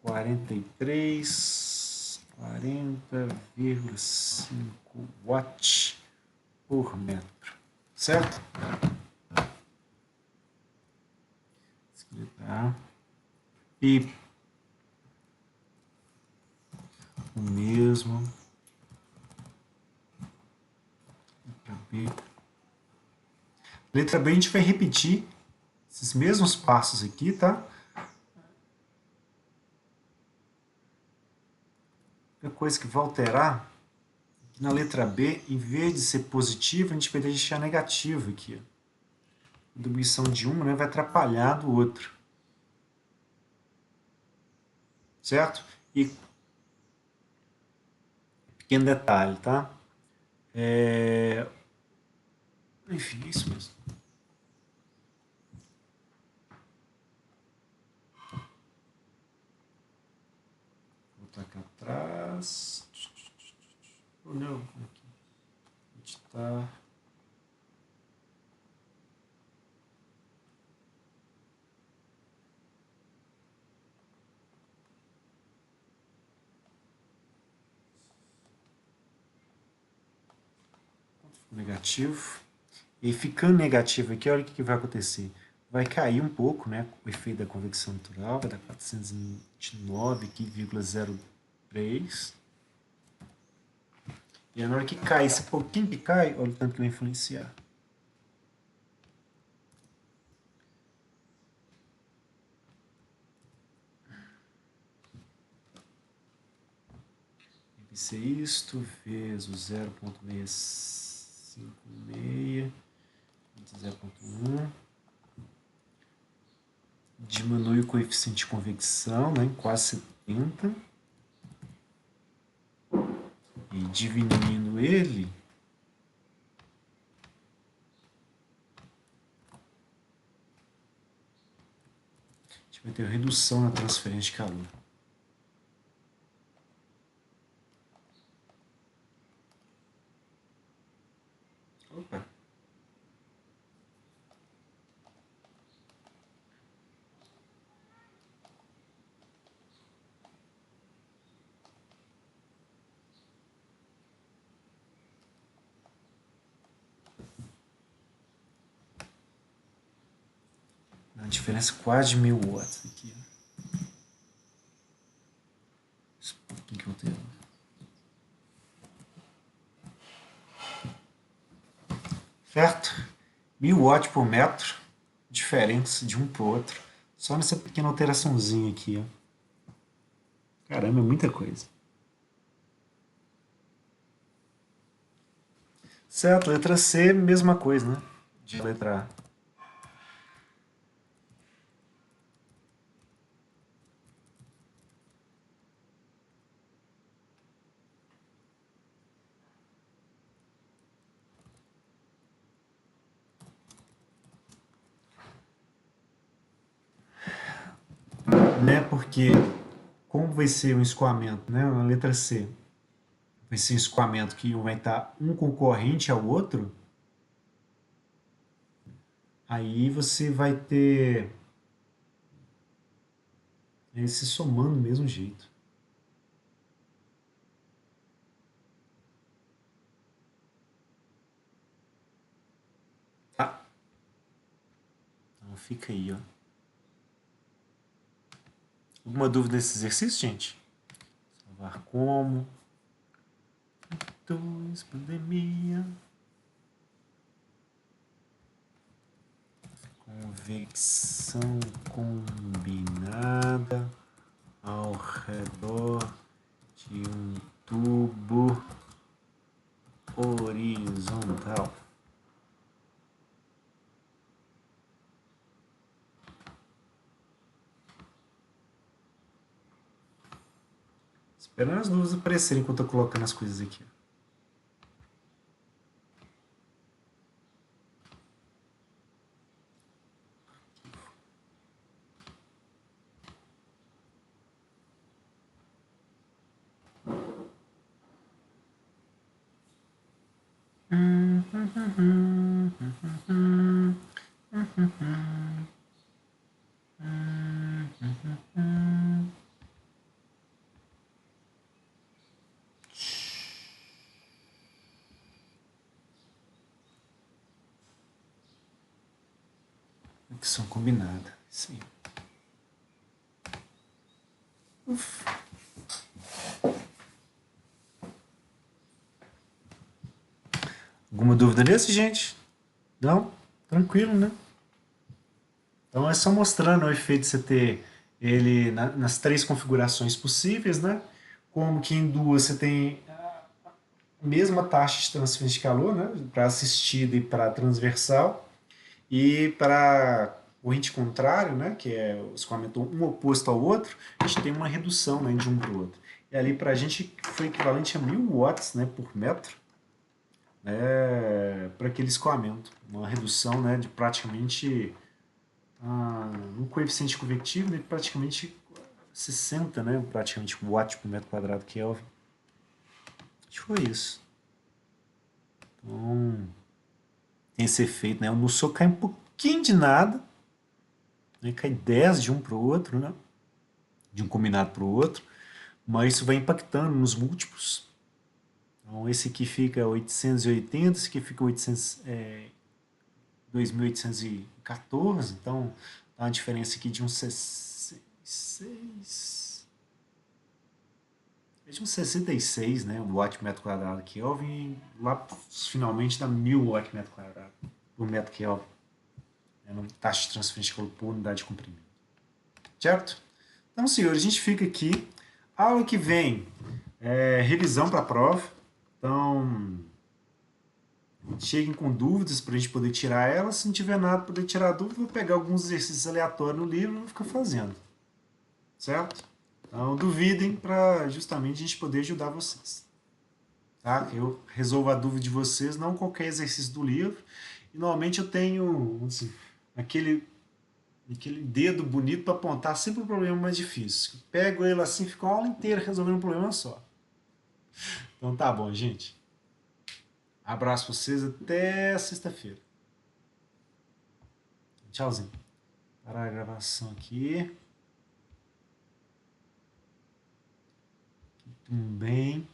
40,5 watts por metro, certo? Escrever e o mesmo letra B. Letra B a gente vai repetir esses mesmos passos aqui, tá? A coisa que vai alterar, na letra B, em vez de ser positivo, a gente vai deixar negativo aqui. A contribuição de um, né, vai atrapalhar do outro. Certo? E pequeno detalhe, tá? Enfim, é isso mesmo. Vou voltar aqui atrás. Oh, não. Aqui. Editar. Negativo. E ficando negativo aqui, olha o que vai acontecer. Vai cair um pouco, né, o efeito da convecção natural, vai dar 429,03. E na hora que cai, esse pouquinho que cai, olha o tanto que vai influenciar. Deve ser isto, vezes o 0,656, 0,1. Diminui o coeficiente de convecção, né, em quase 70. E diminuindo ele, a gente vai ter redução na transferência de calor. Opa. A diferença é quase de 1000 watts aqui. Esse pouquinho que eu tenho. Certo? 1000 watts por metro, diferença de um para o outro, só nessa pequena alteraçãozinha aqui. Ó. Caramba, é muita coisa. Certo, letra C, mesma coisa, né? De letra A. né? Porque como vai ser um escoamento, né? A letra C vai ser um escoamento que vai estar um concorrente ao outro, aí você vai ter se somando do mesmo jeito. Tá? Então fica aí, ó. Alguma dúvida nesse exercício, gente? Salvar como? 2, pandemia. Convecção combinada ao redor de um tubo horizontal. Esperando as luzes aparecerem enquanto eu tô colocando as coisas aqui. Convecção combinada. Isso aí. Uf. Alguma dúvida nesse, gente? Não? Tranquilo, né? Então é só mostrando o efeito de você ter ele nas três configurações possíveis, né? Como que em duas você tem a mesma taxa de transferência de calor, né? Para assistida e para transversal. E para o ente contrário, né? Que é o escoamento um oposto ao outro, a gente tem uma redução, né, de um para o outro. E ali para a gente foi equivalente a 1000 watts, né, por metro, né, para aquele escoamento. Uma redução, né, de praticamente um coeficiente convectivo de praticamente 60, né, praticamente watts por metro quadrado Kelvin. Acho que foi isso. Então, tem esse efeito, né? O Mussou cai um pouquinho de nada, né? Cai 10 de um para o outro, né? De um combinado para o outro, mas isso vai impactando nos múltiplos. Então, esse aqui fica 880, esse aqui fica 2814, então dá uma diferença aqui de uns 66, né, um watt por metro quadrado Kelvin, lá finalmente dá 1000 watt por metro quadrado por metro Kelvin, né, no taxa de transferência de calor por unidade de comprimento. Certo? Então, senhores, a gente fica aqui. Aula que vem, revisão para a prova. Então, cheguem com dúvidas para a gente poder tirar elas. Se não tiver nada para poder tirar dúvida, vou pegar alguns exercícios aleatórios no livro e vou ficar fazendo. Certo? Então, duvidem para justamente a gente poder ajudar vocês. Tá? Eu resolvo a dúvida de vocês, não qualquer exercício do livro. E normalmente eu tenho assim, aquele dedo bonito para apontar sempre o problema mais difícil. Pego ele assim, fico a aula inteira resolvendo um problema só. Então tá bom, gente. Abraço pra vocês até sexta-feira. Tchauzinho. Parar a gravação aqui. Tudo bem.